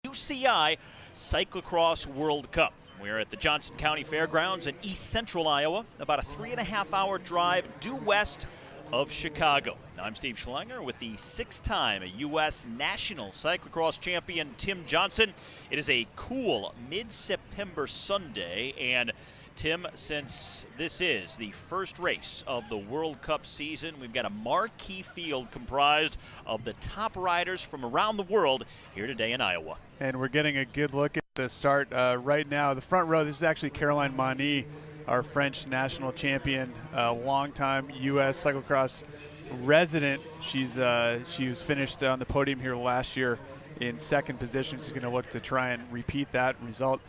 UCI Cyclocross World Cup. We're at the Johnson County Fairgrounds in East Central Iowa, about a 3.5-hour drive due west of Chicago. I'm Steve Schlanger with the 6-time U.S. National Cyclocross Champion Tim Johnson. It is a cool mid-September Sunday, and Tim, since this is the first race of the World Cup season, we've got a marquee field comprised of the top riders from around the world here today in Iowa. And we're getting a good look at the start right now. The front row, this is actually Caroline Mani, our French national champion, longtime U.S. cyclocross resident. She was finished on the podium here last year in second position. She's going to look to try and repeat that result.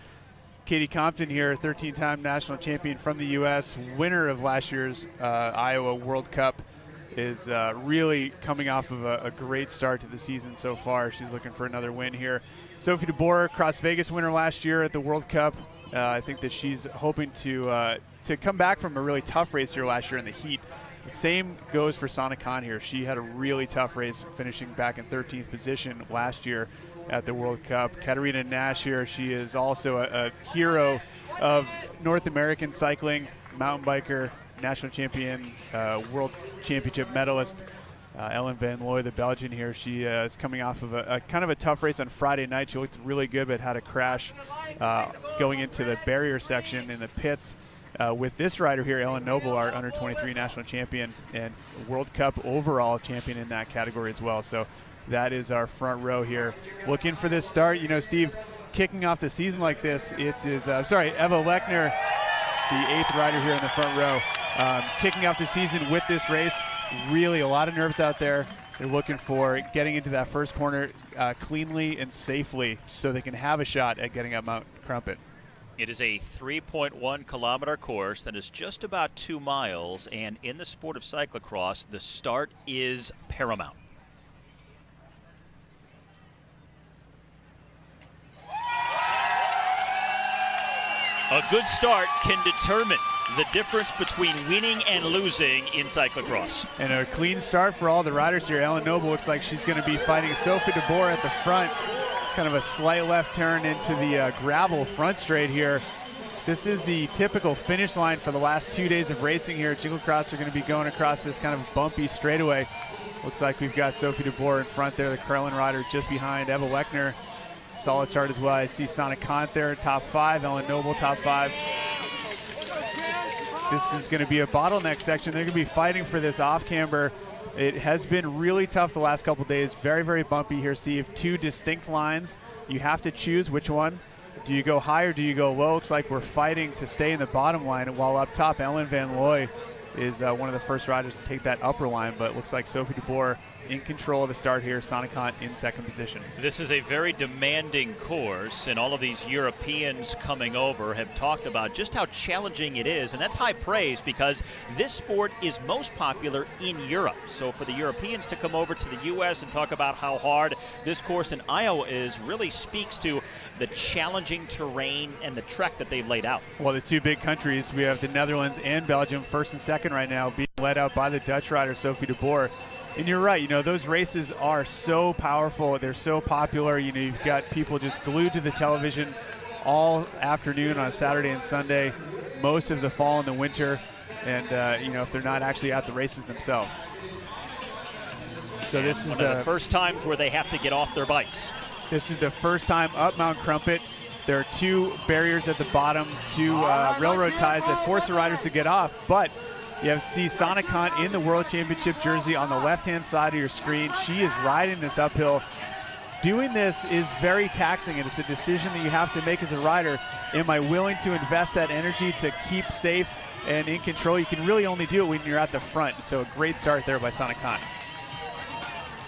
Katie Compton here, 13-time national champion from the U.S., winner of last year's Iowa World Cup, is really coming off of a great start to the season so far. She's looking for another win here. Sophie DeBoer, Cross Vegas winner last year at the World Cup. I think that she's hoping to come back from a really tough race here last year in the heat. The same goes for Sana Khan here. She had a really tough race, finishing back in 13th position last year at the World Cup. Katarina Nash here, she is also a hero of North American cycling, mountain biker, national champion, world championship medalist. Ellen Van Looy, the Belgian here, she is coming off of a kind of a tough race on Friday night. She looked really good, but had a crash going into the barrier section in the pits. With this rider here, Ellen Noble, our under-23 national champion and World Cup overall champion in that category as well. So that is our front row here. Looking for this start. You know, Steve, kicking off the season like this, it is, Eva Lechner, the 8th rider here in the front row, kicking off the season with this race. Really a lot of nerves out there. They're looking for getting into that first corner cleanly and safely so they can have a shot at getting up Mount Crumpet. It is a 3.1 kilometer course that is just about 2 miles, and in the sport of cyclocross, the start is paramount. A good start can determine the difference between winning and losing in cyclocross. And a clean start for all the riders here. Ellen Noble looks like she's going to be fighting Sophie DeBoer at the front. Kind of a slight left turn into the gravel front straight here. This is the typical finish line for the last 2 days of racing here. Cyclocross are going to be going across this kind of bumpy straightaway. Looks like we've got Sophie DeBoer in front there, the Carlin rider just behind Eva Lechner. Solid start as well. I see Sana Khan there, top 5. Ellen Noble, top 5. This is going to be a bottleneck section. They're going to be fighting for this off-camber. It has been really tough the last couple days. Very, very bumpy here, Steve. 2 distinct lines. You have to choose which one. Do you go high or do you go low? Looks like we're fighting to stay in the bottom line, while up top, Ellen Van Looy is one of the first riders to take that upper line, but looks like Sophie DeBoer in control of the start here. Sana Khan in second position. This is a very demanding course, and all of these Europeans coming over have talked about just how challenging it is, and that's high praise because this sport is most popular in Europe. So for the Europeans to come over to the U.S. and talk about how hard this course in Iowa is really speaks to the challenging terrain and the trek that they've laid out. Well, the 2 big countries, we have the Netherlands and Belgium, first and second right now, being led out by the Dutch rider Sophie DeBoer. And you're right, you know, those races are so powerful. They're so popular. You know, you've got people just glued to the television all afternoon on Saturday and Sunday, most of the fall and the winter, and, you know, if they're not actually at the races themselves. So this is one of the first times where they have to get off their bikes. This is the first time up Mount Crumpet. There are 2 barriers at the bottom, 2 railroad ties that force the riders to get off, but you have to see Sana Khan in the World Championship jersey on the left-hand side of your screen. She is riding this uphill. Doing this is very taxing, and it's a decision that you have to make as a rider. Am I willing to invest that energy to keep safe and in control? You can really only do it when you're at the front. So a great start there by Sana Khan.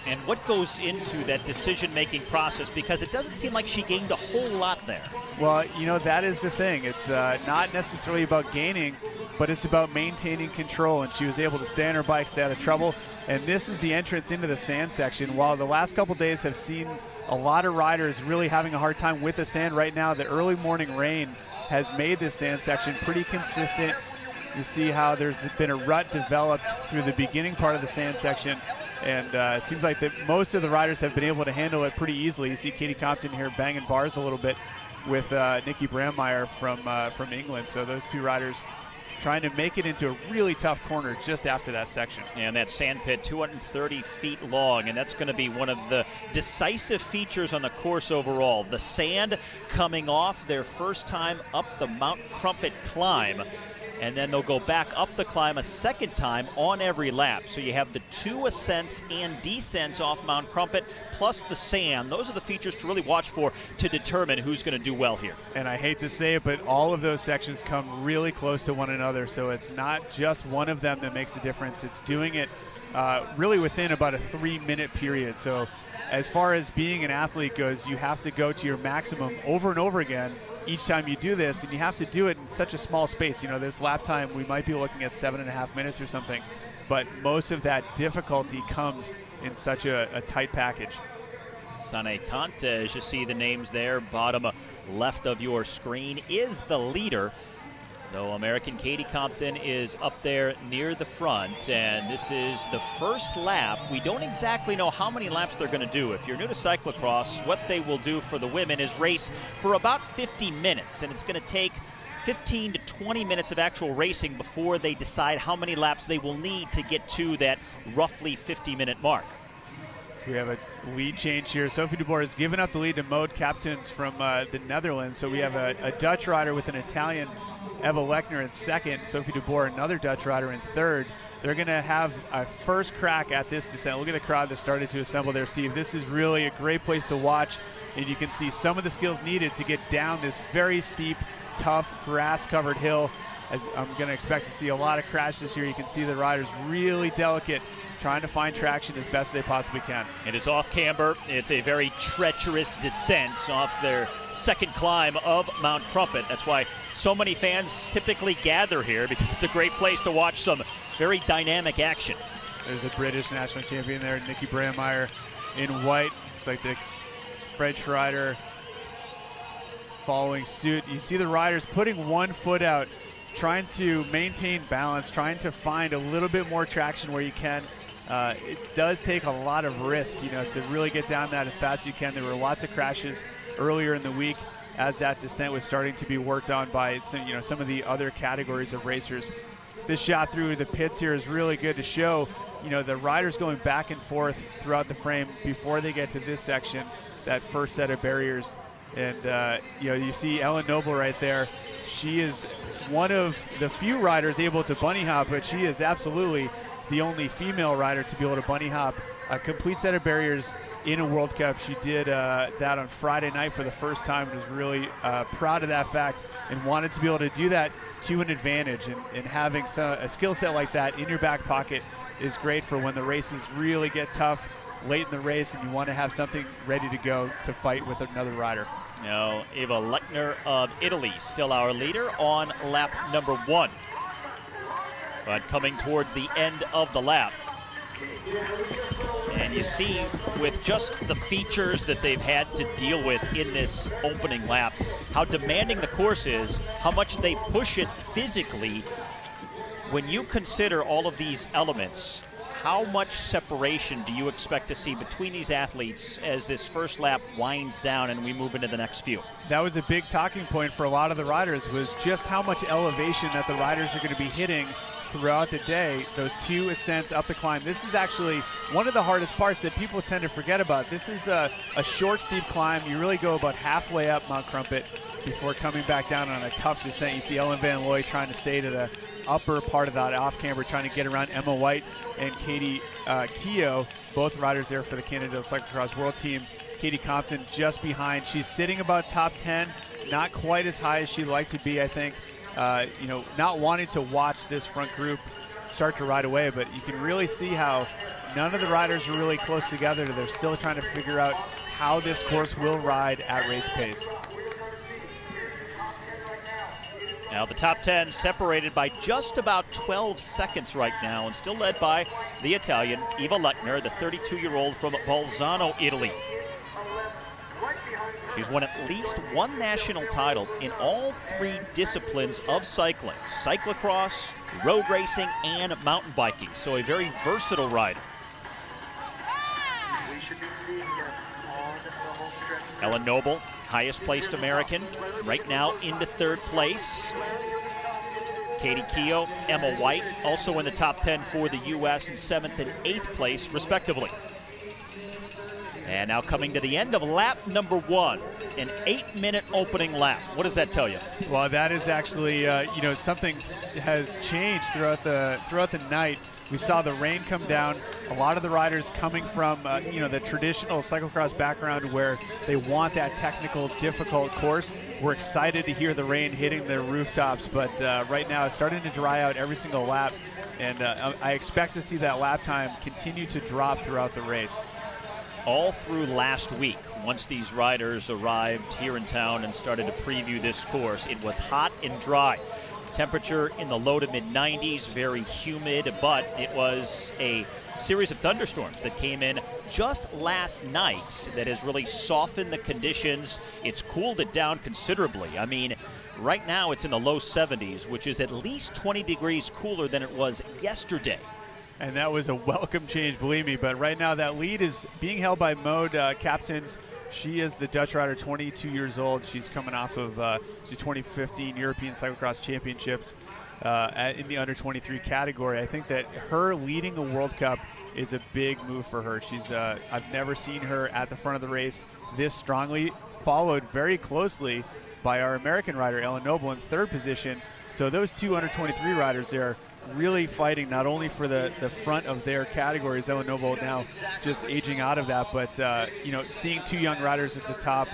And what goes into that decision-making process? Because it doesn't seem like she gained a whole lot there. Well, you know, that is the thing. It's not necessarily about gaining, but it's about maintaining control. And she was able to stay on her bike, stay out of trouble. And this is the entrance into the sand section. While the last couple days have seen a lot of riders really having a hard time with the sand right now, the early morning rain has made this sand section pretty consistent. You see how there's been a rut developed through the beginning part of the sand section. And it seems like that most of the riders have been able to handle it pretty easily. You see Katie Compton here banging bars a little bit with Nikki Brandmeier from England. So those two riders trying to make it into a really tough corner just after that section. And that sand pit, 230 feet long, and that's going to be one of the decisive features on the course overall. The sand coming off their first time up the Mount Crumpet climb, and then they'll go back up the climb a second time on every lap. So you have the 2 ascents and descents off Mount Crumpet, plus the sand. Those are the features to really watch for to determine who's going to do well here. And I hate to say it, but all of those sections come really close to one another. So it's not just one of them that makes the difference. It's doing it really within about a 3-minute period. So as far as being an athlete goes, you have to go to your maximum over and over again each time you do this, and you have to do it in such a small space. You know, this lap time, we might be looking at 7.5 minutes or something, but most of that difficulty comes in such a tight package. Sane Kante, as you see the names there, bottom left of your screen, is the leader. Though American Katie Compton is up there near the front, and this is the first lap. We don't exactly know how many laps they're going to do. If you're new to cyclocross, what they will do for the women is race for about 50 minutes, and it's going to take 15 to 20 minutes of actual racing before they decide how many laps they will need to get to that roughly 50-minute mark. We have a lead change here. Sophie de Boer has given up the lead to Maud Captains from the Netherlands. So we have a Dutch rider with an Italian, Eva Lechner, in second. Sophie de Boer, another Dutch rider, in third. They're going to have a first crack at this descent. Look at the crowd that started to assemble there, Steve. This is really a great place to watch, and you can see some of the skills needed to get down this very steep, tough, grass-covered hill. As I'm going to expect to see a lot of crashes here. You can see the riders really delicate, trying to find traction as best they possibly can. It is off camber. It's a very treacherous descent off their second climb of Mount Crumpet. That's why so many fans typically gather here, because it's a great place to watch some very dynamic action. There's a British national champion there, Nikki Brandmeier in white. It's like the French rider following suit. You see the riders putting one foot out, trying to maintain balance, trying to find a little bit more traction where you can. It does take a lot of risk, you know, to really get down that as fast as you can. There were lots of crashes earlier in the week as that descent was starting to be worked on by some of the other categories of racers. This shot through the pits here is really good to show, you know, the riders going back and forth throughout the frame before they get to this section, that first set of barriers. And, you see Ellen Noble right there. She is one of the few riders able to bunny hop, but she is absolutely the only female rider to be able to bunny hop a complete set of barriers in a World Cup. She did that on Friday night for the first time, and was really proud of that fact, and wanted to be able to do that to an advantage. And having a skill set like that in your back pocket is great for when the races really get tough late in the race and you want to have something ready to go to fight with another rider. Now, Eva Lechner of Italy, still our leader on lap number 1. But coming towards the end of the lap. And you see, with just the features that they've had to deal with in this opening lap, how demanding the course is, how much they push it physically. When you consider all of these elements, how much separation do you expect to see between these athletes as this first lap winds down and we move into the next few? That was a big talking point for a lot of the riders, was just how much elevation that the riders are going to be hitting throughout the day, those 2 ascents up the climb. This is actually one of the hardest parts that people tend to forget about. This is a short, steep climb. You really go about halfway up Mount Crumpet before coming back down on a tough descent. You see Ellen Van Looy trying to stay to the upper part of that off camber, trying to get around Emma White and Katie Keogh, both riders there for the Canada Cyclocross World Team. Katie Compton just behind. She's sitting about top 10, not quite as high as she'd like to be, I think. Not wanting to watch this front group start to ride away, but you can really see how none of the riders are really close together. They're still trying to figure out how this course will ride at race pace. Now the top 10 separated by just about 12 seconds right now, and still led by the Italian Eva Lechner, the 32-year-old from Bolzano, Italy. She's won at least one national title in all 3 disciplines of cycling: cyclocross, road racing, and mountain biking. So a very versatile rider. Ellen Noble, highest placed American, right now into third place. Katie Keough, Emma White, also in the top 10 for the U.S. in 7th and 8th place, respectively. And now coming to the end of lap number 1, an 8-minute opening lap. What does that tell you? Well, that is actually, something has changed throughout the night. We saw the rain come down. A lot of the riders coming from, the traditional cyclocross background where they want that technical, difficult course. We're excited to hear the rain hitting the rooftops, but right now it's starting to dry out every single lap, and I expect to see that lap time continue to drop throughout the race. All through last week, once these riders arrived here in town and started to preview this course, it was hot and dry. Temperature in the low to mid 90s, very humid, but it was a series of thunderstorms that came in just last night that has really softened the conditions. It's cooled it down considerably. I mean, right now it's in the low 70s, which is at least 20 degrees cooler than it was yesterday. And that was a welcome change, believe me. But right now that lead is being held by Mode Captains. She is the Dutch rider, 22 years old. She's coming off of 2015 European Cyclocross Championships in the under 23 category. I think that her leading a World Cup is a big move for her. She's I've never seen her at the front of the race this strongly, followed very closely by our American rider, Ellen Noble, in third position. So those two under 23 riders there really fighting not only for the front of their categories. Ellen Noble now just aging out of that, but seeing two young riders at the top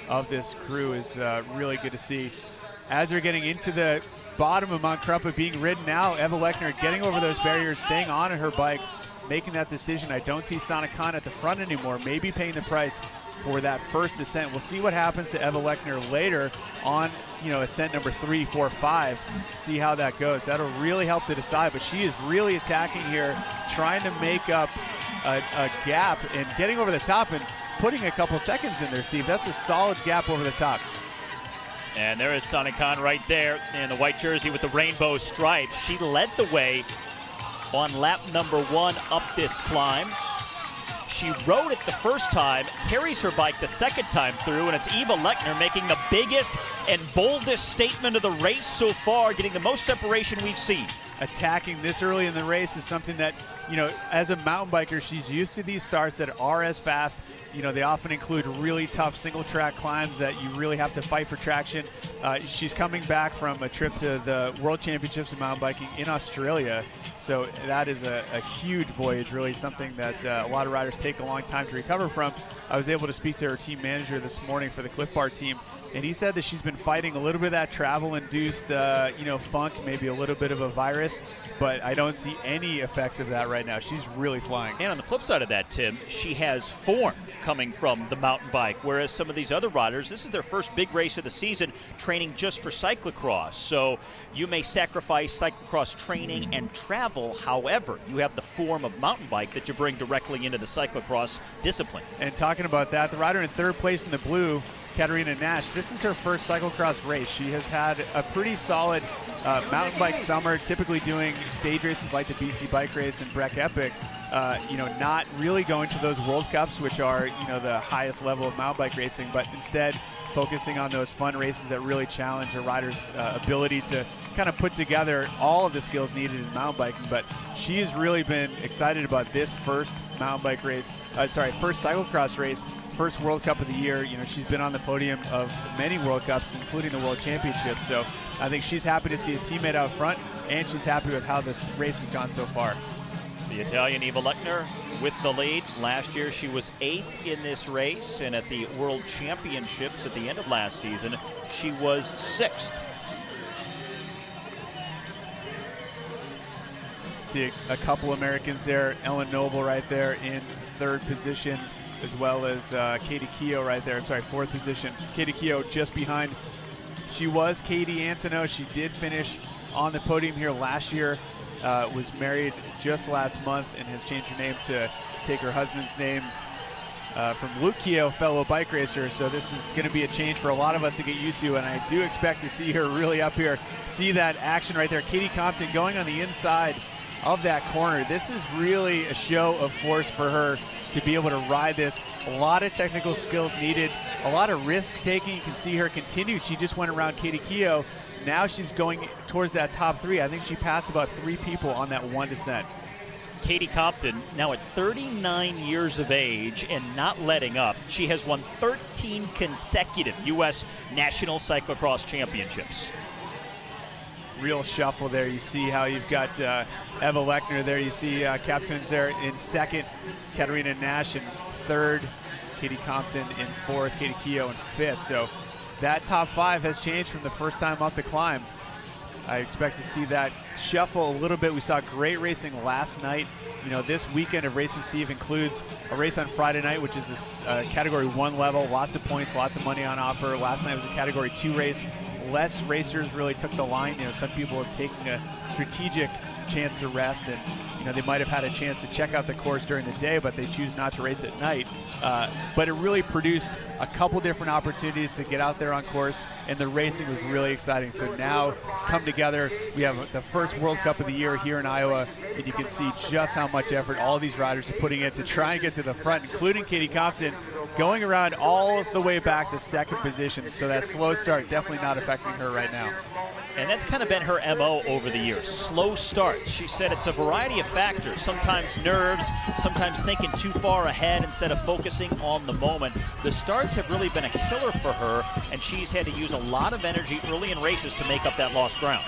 of this crew is really good to see. As they're getting into the bottom of Mount Crumpet being ridden now, Eva Lechner getting over those barriers, staying on her bike, making that decision. I don't see Sana Khan at the front anymore, maybe paying the price for that first descent. We'll see what happens to Eva Lechner later on, ascent number 3, 4, 5. See how that goes. That'll really help to decide, but she is really attacking here, trying to make up a gap and getting over the top and putting a couple seconds in there, Steve. That's a solid gap over the top. And there is Sana Khan right there in the white jersey with the rainbow stripes. She led the way on lap number 1 up this climb. She rode it the first time, carries her bike the second time through, and it's Eva Lechner making the biggest and boldest statement of the race so far, getting the most separation we've seen. Attacking this early in the race is something that, as a mountain biker, she's used to these starts that are as fast. They often include really tough single track climbs that you really have to fight for traction. She's coming back from a trip to the World Championships in mountain biking in Australia. So that is a huge voyage, really something that a lot of riders take a long time to recover from. I was able to speak to her team manager this morning for the Cliff Bar team, and he said that she's been fighting a little bit of that travel-induced, funk, maybe a little bit of a virus, but I don't see any effects of that right now. She's really flying. And on the flip side of that, Tim, she has form coming from the mountain bike, whereas some of these other riders, this is their first big race of the season, training just for cyclocross. So you may sacrifice cyclocross training and travel, however, you have the form of mountain bike that you bring directly into the cyclocross discipline. And talking about that, the rider in third place in the blue, Katarina Nash, this is her first cyclocross race. She has had a pretty solid mountain bike summer, typically doing stage races like the BC Bike Race and Breck Epic, not really going to those World Cups, which are, the highest level of mountain bike racing, but instead focusing on those fun races that really challenge a rider's ability to kind of put together all of the skills needed in mountain biking. But she's really been excited about this first mountain bike race, first cyclocross race, first World Cup of the year. She's been on the podium of many World Cups, including the World Championships. So I think she's happy to see a teammate out front, and she's happy with how this race has gone so far. The Italian Eva Lechner with the lead. Last year she was 8th in this race, and at the World Championships at the end of last season, she was 6th. See a couple Americans there. Ellen Noble right there in third position, as well as Katie Keough right there. Fourth position. Katie Keough just behind. She was Katie Antonou. She did finish on the podium here last year. Was married just last month and has changed her name to take her husband's name from Luke Keough, fellow bike racer. So this is going to be a change for a lot of us to get used to, and I do expect to see her really up here. See that action right there. Katie Compton going on the inside of that corner. This is really a show of force for her to be able to ride this. A lot of technical skills needed a lot of risk-taking. You can see her continue. She just went around Katie Keough. Now she's going towards that top 3. I think she passed about 3 people on that one descent. Katie Compton, now at 39 years of age and not letting up. She has won 13 consecutive U.S. National Cyclocross Championships. Real shuffle there. You see how you've got Eva Lechner there. You see captains there in second, Katarina Nash in third, Katie Compton in fourth, Katie Keough in fifth. So that top 5 has changed from the first time up the climb. I expect to see that shuffle a little bit. We saw great racing last night. You know, this weekend of racing, Steve, includes a race on Friday night, which is a Category 1 level. Lots of points, lots of money on offer. Last night was a Category 2 race. Less racers really took the line. You know, some people are taking a strategic chance to rest, and you know, they might have had a chance to check out the course during the day, but they choose not to race at night. But it really produced a couple different opportunities to get out there on course, and the racing was really exciting. So now it's come together. We have the first World Cup of the year here in Iowa, and you can see just how much effort all these riders are putting in to try and get to the front, including Katie Compton, going around all the way back to second position. So that slow start definitely not affecting her right now. And that's kind of been her MO over the years, slow starts. She said it's a variety of factors, sometimes nerves, sometimes thinking too far ahead instead of focusing on the moment. The starts have really been a killer for her, and she's had to use a lot of energy early in races to make up that lost ground.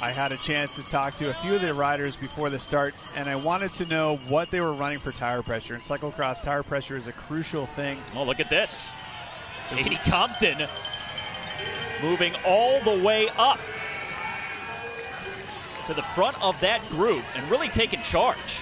I had a chance to talk to a few of the riders before the start, and I wanted to know what they were running for tire pressure. In cyclocross, tire pressure is a crucial thing. Oh, look at this. Katie Compton moving all the way up to the front of that group and really taking charge.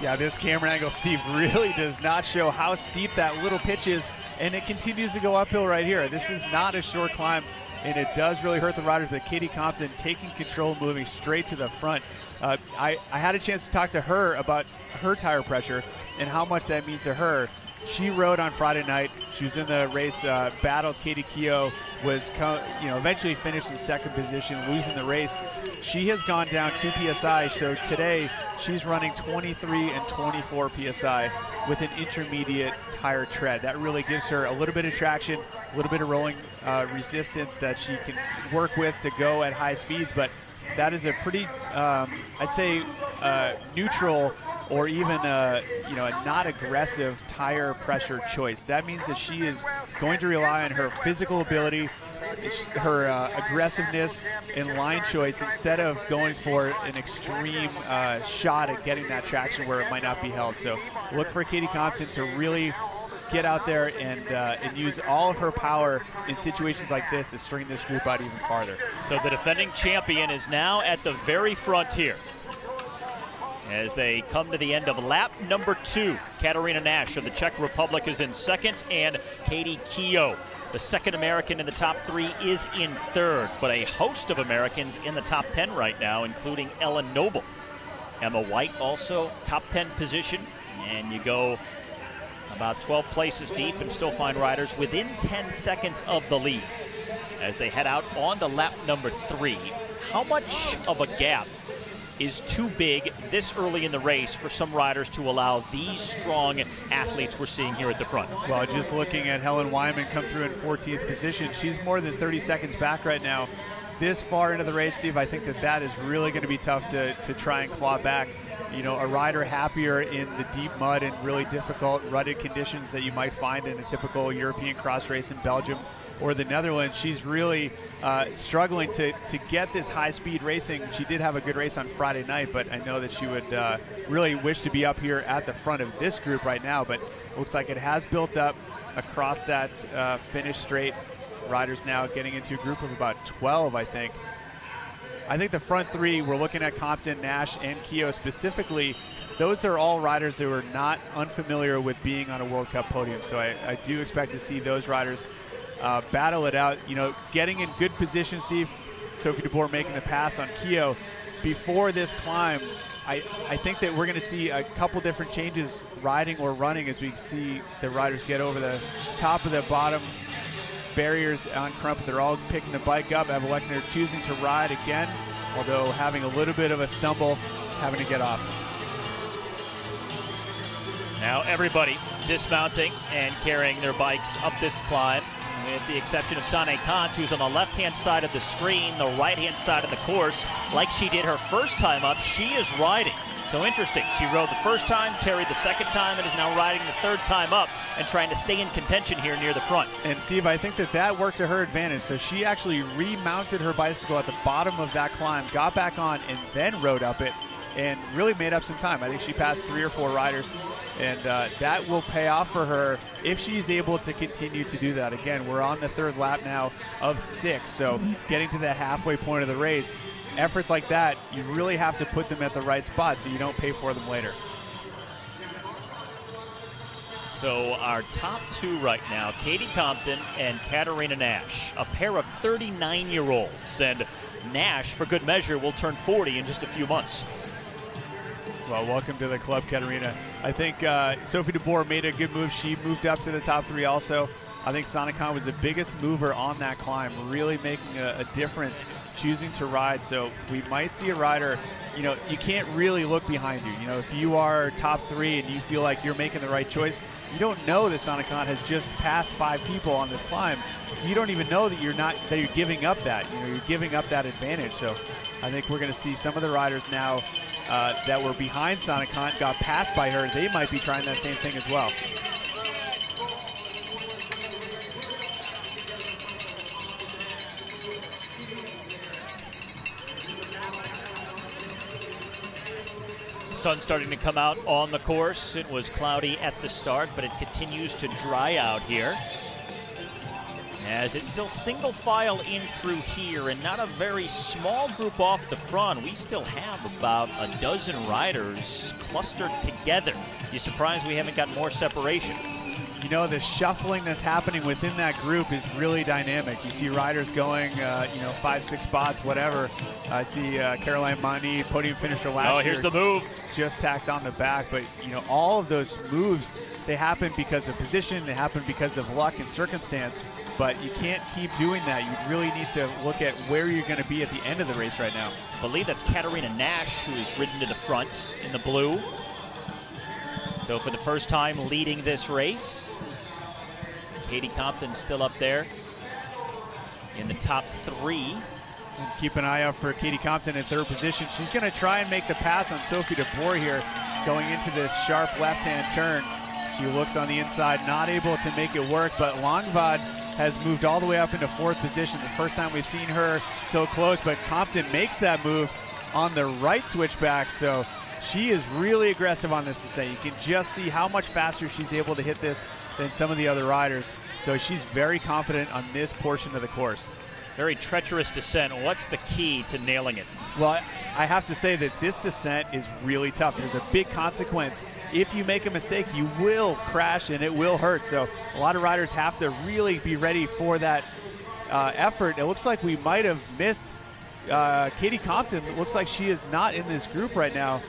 Yeah, this camera angle, Steve, really does not show how steep that little pitch is, and it continues to go uphill right here. This is not a short climb, and it does really hurt the riders, but Katie Compton taking control, moving straight to the front. I had a chance to talk to her about her tire pressure and how much that means to her. She rode on Friday night. She was in the race, battled Katie Keough, was eventually finished in second position, losing the race. She has gone down 2 PSI, so today she's running 23 and 24 PSI with an intermediate tire tread. That really gives her a little bit of traction, a little bit of rolling resistance that she can work with to go at high speeds, but that is a pretty, I'd say, neutral or even a not aggressive tire pressure choice. That means that she is going to rely on her physical ability, her aggressiveness and line choice, instead of going for an extreme shot at getting that traction where it might not be held. So look for Katie Compton to really get out there and use all of her power in situations like this to string this group out even farther. So the defending champion is now at the very front here as they come to the end of lap number 2. Katarina Nash of the Czech Republic is in second, and Katie Keough, the second American in the top 3, is in third. But a host of Americans in the top 10 right now, including Ellen Noble. Emma White also top 10 position, and you go about 12 places deep and still find riders within 10 seconds of the lead as they head out on to lap number 3. How much of a gap is too big this early in the race for some riders to allow these strong athletes we're seeing here at the front? Well, just looking at Helen Wyman come through in 14th position, she's more than 30 seconds back right now. This far into the race, Steve, I think that is really going to be tough to try and claw back. You know, a rider happier in the deep mud and really difficult rutted conditions that you might find in a typical European cross race in Belgium or the Netherlands. She's really struggling to get this high-speed racing. She did have a good race on Friday night, but I know that she would really wish to be up here at the front of this group right now, but looks like it has built up across that finish straight. Riders now getting into a group of about 12, I think. I think the front 3, we're looking at Compton, Nash, and Keough specifically. Those are all riders that were not unfamiliar with being on a World Cup podium, so I do expect to see those riders battle it out. You know, getting in good position, Steve. Sophie de Boer making the pass on Keough. Before this climb, I think that we're going to see a couple different changes riding or running as we see the riders get over the top of the bottom barriers on Crump. They're all picking the bike up. Eva Lechner choosing to ride again, although having a little bit of a stumble, having to get off. Now everybody dismounting and carrying their bikes up this climb, with the exception of Sane Kant, who's on the left-hand side of the screen, the right-hand side of the course. Like she did her first time up, she is riding. So interesting. She rode the first time, carried the second time, and is now riding the third time up and trying to stay in contention here near the front. And Steve, I think that worked to her advantage. So she actually remounted her bicycle at the bottom of that climb, got back on, and then rode up it, and really made up some time. I think she passed 3 or 4 riders, and that will pay off for her if she's able to continue to do that. Again, we're on the 3rd lap now of 6, so getting to the halfway point of the race, efforts like that, you really have to put them at the right spot so you don't pay for them later. So our top 2 right now, Katie Compton and Katarina Nash, a pair of 39-year-olds, and Nash, for good measure, will turn 40 in just a few months. Well, welcome to the club, Katarina. I think Sophie DeBoer made a good move. She moved up to the top 3 also. I think Sane Kant was the biggest mover on that climb, really making a difference, choosing to ride. So we might see a rider, you can't really look behind you. If you are top 3 and you feel like you're making the right choice, you don't know that Sane Kant has just passed 5 people on this climb. So you don't even know that you're giving up that. You're giving up that advantage. So I think we're going to see some of the riders now that were behind Sane Kant got passed by her. They might be trying that same thing as well. Sun starting to come out on the course. It was cloudy at the start, but it continues to dry out here, as it's still single file in through here, and not a very small group off the front. We still have about a dozen riders clustered together. You surprised we haven't got more separation? The shuffling that's happening within that group is really dynamic. You see riders going, 5, 6 spots, whatever. I see Caroline Mani, podium finisher last year. Oh, here's the move. Just tacked on the back. But, all of those moves, they happen because of position. They happen because of luck and circumstance. But you can't keep doing that. You really need to look at where you're going to be at the end of the race right now. I believe that's Katarina Nash, who is ridden to the front in the blue. So for the first time leading this race, Katie Compton still up there in the top 3. And keep an eye out for Katie Compton in 3rd position. She's going to try and make the pass on Sophie DeBoer here going into this sharp left-hand turn. She looks on the inside, not able to make it work, but Longvad has moved all the way up into 4th position. The first time we've seen her so close, but Compton makes that move on the right switchback, so she is really aggressive on this descent. You can just see how much faster she's able to hit this than some of the other riders. So she's very confident on this portion of the course. Very treacherous descent. What's the key to nailing it? Well, I have to say that this descent is really tough. There's a big consequence. If you make a mistake, you will crash and it will hurt. So a lot of riders have to really be ready for that effort. It looks like we might have missed Katie Compton. It looks like she is not in this group right now.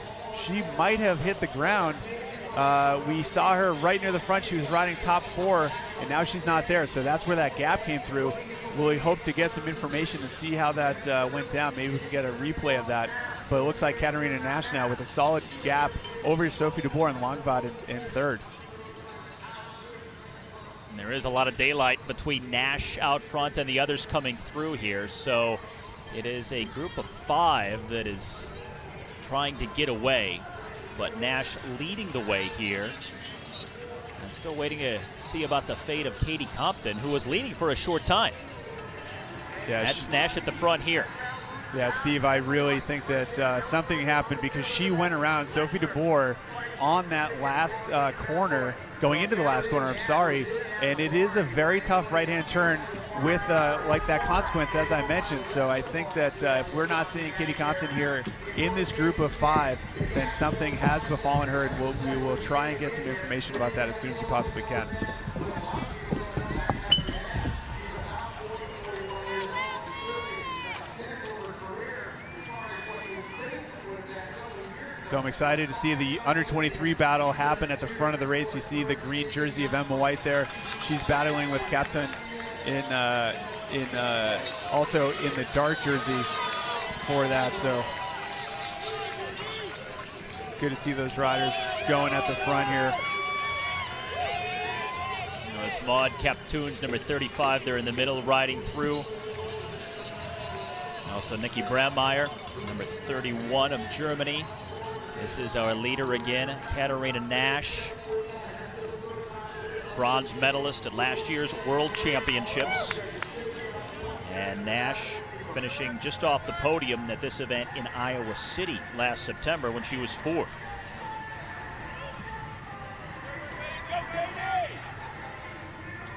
She might have hit the ground. We saw her right near the front. She was riding top 4, and now she's not there. So that's where that gap came through. We hope to get some information and see how that went down. Maybe we can get a replay of that. But it looks like Katarina Nash now with a solid gap over Sophie DeBoer and Longvad in 3rd. And there is a lot of daylight between Nash out front and the others coming through here. So it is a group of 5 that is trying to get away, but Nash leading the way here. And still waiting to see about the fate of Katie Compton, who was leading for a short time. Yeah, that's Nash at the front here. Yeah, Steve, I really think that something happened because she went around Sophie DeBoer on that last corner, going into the last corner, and it is a very tough right-hand turn with like that consequence, as I mentioned. So I think that if we're not seeing Katie Compton here in this group of 5, then something has befallen her, and we will try and get some information about that as soon as we possibly can. So I'm excited to see the under-23 battle happen at the front of the race. You see the green jersey of Emma White there. She's battling with captains also in the dark jersey for that. So good to see those riders going at the front here. was Maud Kaptoons, number 35 there in the middle, riding through. Also Nikki Brandmeier, number 31 of Germany. This is our leader again, Katharina Nash. Bronze medalist at last year's World Championships. And Nash finishing just off the podium at this event in Iowa City last September when she was 4th.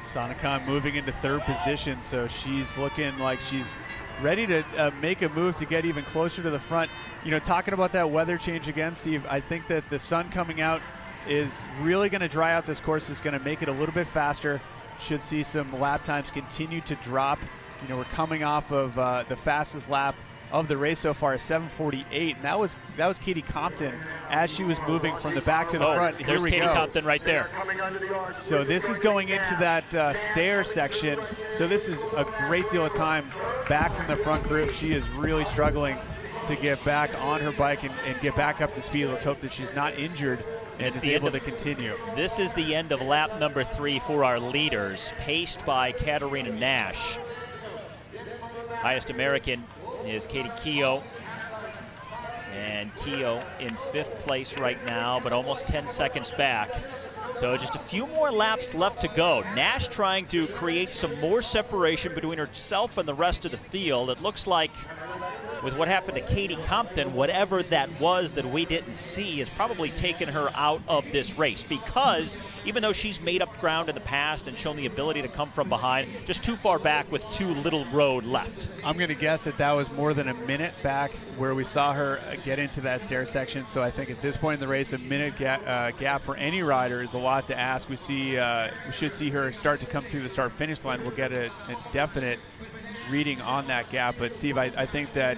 Sanakan moving into 3rd position, so she's looking like she's ready to make a move to get even closer to the front. You know, talking about that weather change again, Steve, I think that the sun coming out is really going to dry out this course. Is going to make it a little bit faster. Should see some lap times continue to drop. You know, we're coming off of the fastest lap of the race so far, 7:48, and that was Katie Compton as she was moving from the back to the front. Here there's we Katie go. Compton right there. So this is going into that stair section. So this is a great deal of time back from the front group. She is really struggling to get back on her bike and get back up to speed. Let's hope that she's not injured and is able to continue. This is the end of lap number 3 for our leaders, paced by Katharina Nash. Highest American is Katie Keogh. And Keogh in 5th place right now, but almost 10 seconds back. So just a few more laps left to go. Nash trying to create some more separation between herself and the rest of the field. It looks like with what happened to Katie Compton, whatever that was that we didn't see has probably taken her out of this race, because even though she's made up ground in the past and shown the ability to come from behind, just too far back with too little road left. I'm going to guess that was more than a minute back where we saw her get into that stair section. So I think at this point in the race, a minute gap for any rider is a lot to ask. We should see her start to come through the start-finish line. We'll get a definite reading on that gap. But Steve, I think that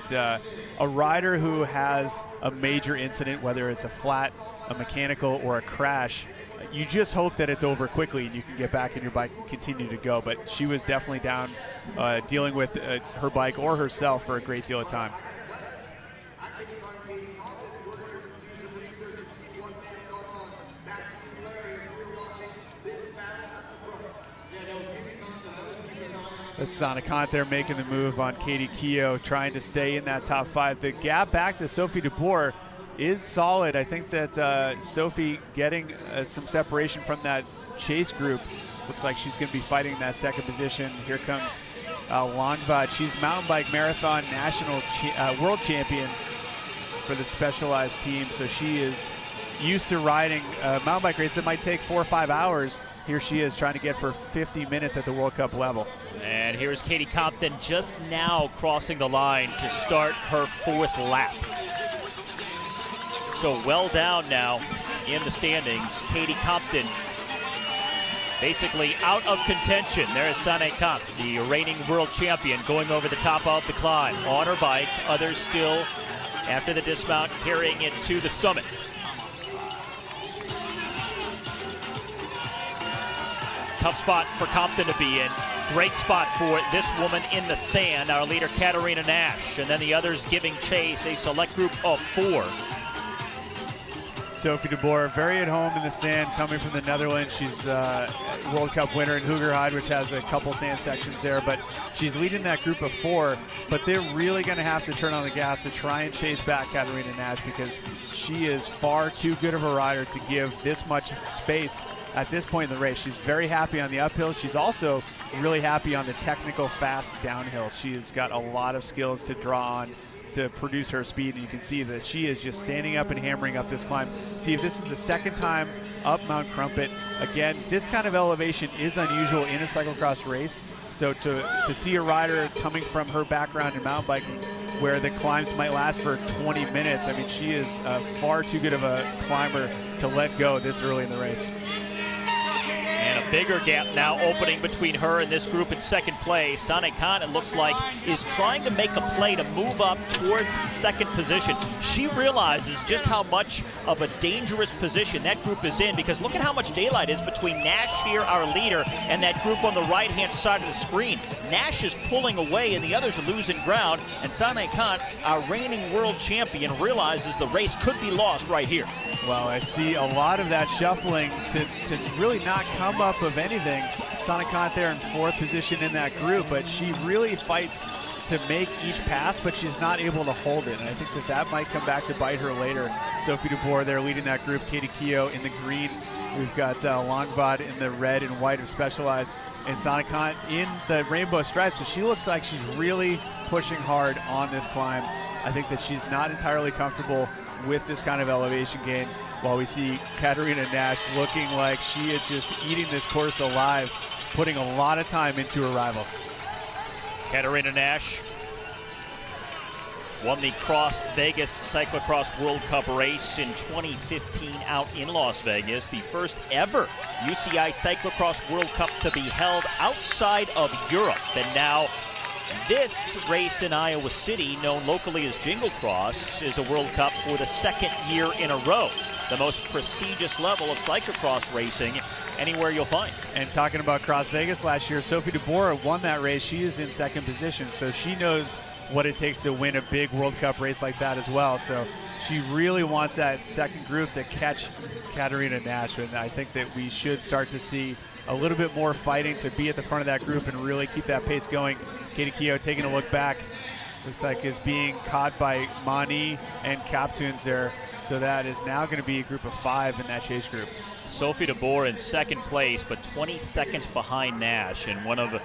a rider who has a major incident, whether it's a flat, a mechanical, or a crash, you just hope that it's over quickly and you can get back in your bike and continue to go. But she was definitely down dealing with her bike or herself for a great deal of time. That's Sanakan there making the move on Katie Keogh, trying to stay in that top 5. The gap back to Sophie DeBoer is solid. I think that Sophie getting some separation from that chase group. Looks like she's going to be fighting that 2nd position. Here comes Longvad. She's mountain bike marathon national world champion for the specialized team. So she is used to riding mountain bike races that might take 4 or 5 hours. Here she is trying to get for 50 minutes at the World Cup level. And here's Katie Compton just now crossing the line to start her 4th lap. So well down now in the standings. Katie Compton basically out of contention. There is Sane Kamp, the reigning world champion, going over the top of the climb on her bike. Others still, after the dismount, carrying it to the summit. Tough spot for Compton to be in. Great spot for this woman in the sand, our leader Katharina Nash, and then the others giving chase, a select group of 4. Sophie DeBoer very at home in the sand, coming from the Netherlands. She's a World Cup winner in Hoogerheide, which has a couple sand sections there, but she's leading that group of 4. But they're really going to have to turn on the gas to try and chase back Katharina Nash, because she is far too good of a rider to give this much space at this point in the race. She's very happy on the uphill. She's also really happy on the technical fast downhill. She has got a lot of skills to draw on to produce her speed, and you can see that she is just standing up and hammering up this climb. See, if this is the 2nd time up Mount Crumpet. Again, this kind of elevation is unusual in a cyclocross race. So to see a rider coming from her background in mountain biking, where the climbs might last for 20 minutes, I mean, she is far too good of a climber to let go this early in the race. And a bigger gap now opening between her and this group in 2nd place. Sane Khan, it looks like, is trying to make a play to move up towards 2nd position. She realizes just how much of a dangerous position that group is in, because look at how much daylight is between Nash here, our leader, and that group on the right-hand side of the screen. Nash is pulling away and the others are losing ground, and Sane Khan, our reigning world champion, realizes the race could be lost right here. Well, I see a lot of that shuffling to really not come up of anything. Sana there in 4th position in that group, but she really fights to make each pass, but she's not able to hold it. And I think that might come back to bite her later. Sophie DeBoer there leading that group. Katie Keogh in the green. We've got Longvad in the red and white of Specialized. And Sana in the rainbow stripes. So she looks like she's really pushing hard on this climb. I think that she's not entirely comfortable with this kind of elevation gain, while we see Katarina Nash looking like she is just eating this course alive, putting a lot of time into her rivals. Katarina Nash won the Cross Vegas Cyclocross World Cup race in 2015 out in Las Vegas, the first ever UCI Cyclocross World Cup to be held outside of Europe. And now this race in Iowa City, known locally as Jingle Cross, is a World Cup for the 2nd year in a row, the most prestigious level of cyclocross racing anywhere you'll find. And talking about Cross Vegas last year, Sophie DeBoer won that race. She is in 2nd position, so she knows what it takes to win a big World Cup race like that as well. So she really wants that 2nd group to catch Katarina Nash, and I think that we should start to see a little bit more fighting to be at the front of that group and really keep that pace going. Katie Keogh taking a look back, looks like is being caught by Mani and Kaptuns there. So that is now going to be a group of 5 in that chase group. Sophie DeBoer in 2nd place, but 20 seconds behind Nash. And one of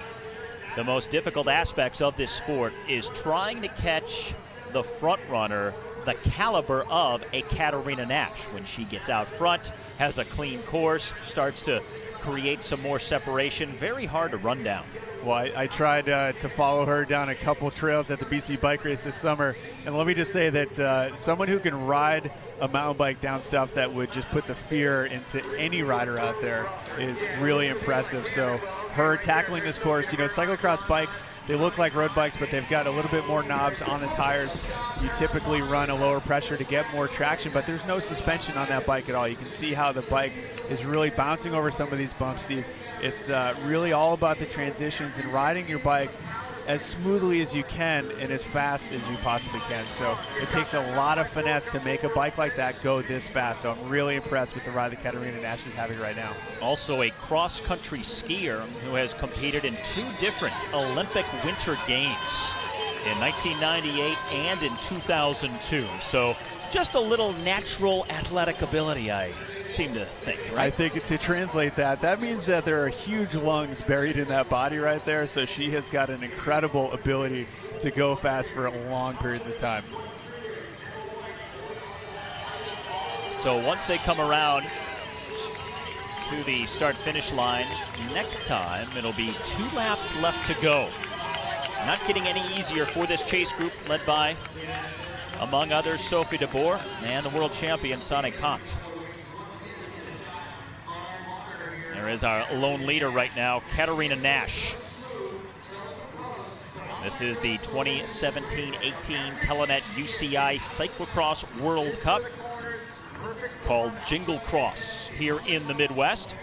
the most difficult aspects of this sport is trying to catch the front runner the caliber of a Katarina Nash. When she gets out front, has a clean course, starts to create some more separation, very hard to run down. Well, I tried to follow her down a couple trails at the BC Bike Race this summer, and let me just say that someone who can ride a mountain bike down stuff that would just put the fear into any rider out there is really impressive. So her tackling this course, you know, cyclocross bikes, they look like road bikes, but they've got a little bit more knobs on the tires. You typically run a lower pressure to get more traction, but there's no suspension on that bike at all. You can see how the bike is really bouncing over some of these bumps, Steve. It's really all about the transitions and riding your bike as smoothly as you can and as fast as you possibly can. So it takes a lot of finesse to make a bike like that go this fast. So I'm really impressed with the ride that Katarina Nash is having right now. Also a cross-country skier who has competed in 2 different Olympic Winter Games in 1998 and in 2002. So just a little natural athletic ability, I seem to think, right? I think to translate that means that there are huge lungs buried in that body right there, so she has got an incredible ability to go fast for long periods of time. So once they come around to the start-finish line, next time it'll be 2 laps left to go. Not getting any easier for this chase group led by, among others, Sophie DeBoer and the world champion, Sana Kant. There is our lone leader right now, Katarina Nash. This is the 2017-18 Telenet UCI Cyclocross World Cup, called Jingle Cross here in the Midwest.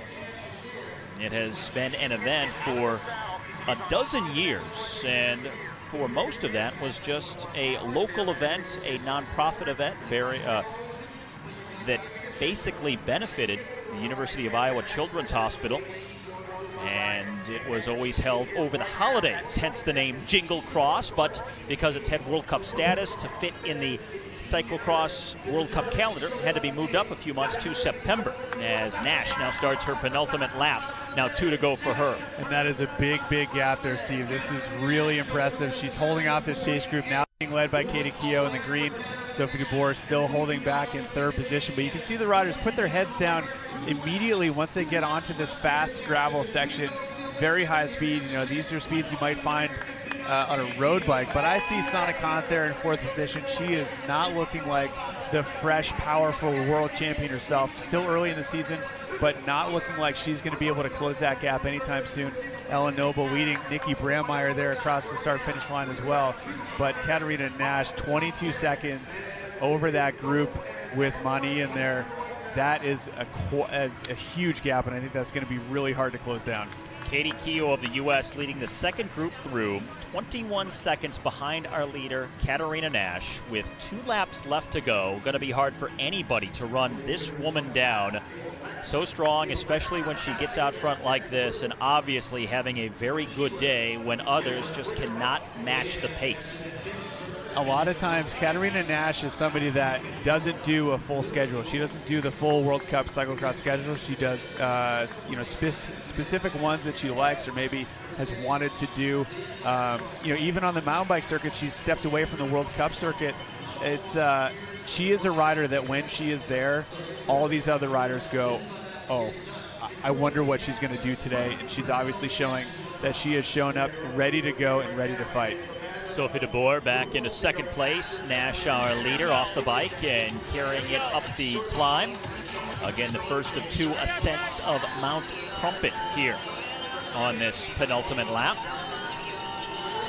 It has been an event for a dozen years, and for most of that was just a local event, a nonprofit event that basically benefited the University of Iowa Children's Hospital, and it was always held over the holidays, hence the name Jingle Cross. But because it's had World Cup status to fit in the Cyclocross World Cup calendar, it had to be moved up a few months to September, as Nash now starts her penultimate lap. Now 2 to go for her. And that is a big, big gap there, Steve. This is really impressive. She's holding off this chase group now, being led by Katie Keogh in the green. Sophie DeBoer still holding back in 3rd position, but you can see the riders put their heads down immediately once they get onto this fast gravel section. Very high speed. You know, these are speeds you might find on a road bike, but I see Sana Kant there in 4th position. She is not looking like the fresh, powerful world champion herself. Still early in the season, but not looking like she's going to be able to close that gap anytime soon. Ellen Noble leading Nikki Brandmeier there across the start-finish line as well. But Katarina Nash, 22 seconds over that group with Mani in there. That is a huge gap, and I think that's going to be really hard to close down. Katie Keogh of the U.S. leading the 2nd group through, 21 seconds behind our leader, Katarina Nash, with 2 laps left to go. Going to be hard for anybody to run this woman down. So strong, especially when she gets out front like this, and obviously having a very good day when others just cannot match the pace. A lot of times, Katarina Nash is somebody that doesn't do a full schedule. She doesn't do the full World Cup cyclocross schedule. She does, specific ones that she likes or maybe has wanted to do. Even on the mountain bike circuit, she's stepped away from the World Cup circuit. She is a rider that when she is there, all these other riders go, oh, I wonder what she's going to do today. And she's obviously showing that she has shown up ready to go and ready to fight. Sophie de Boer back into second place. Nash, our leader, off the bike and carrying it up the climb. Again, the first of 2 ascents of Mount Crumpet here on this penultimate lap.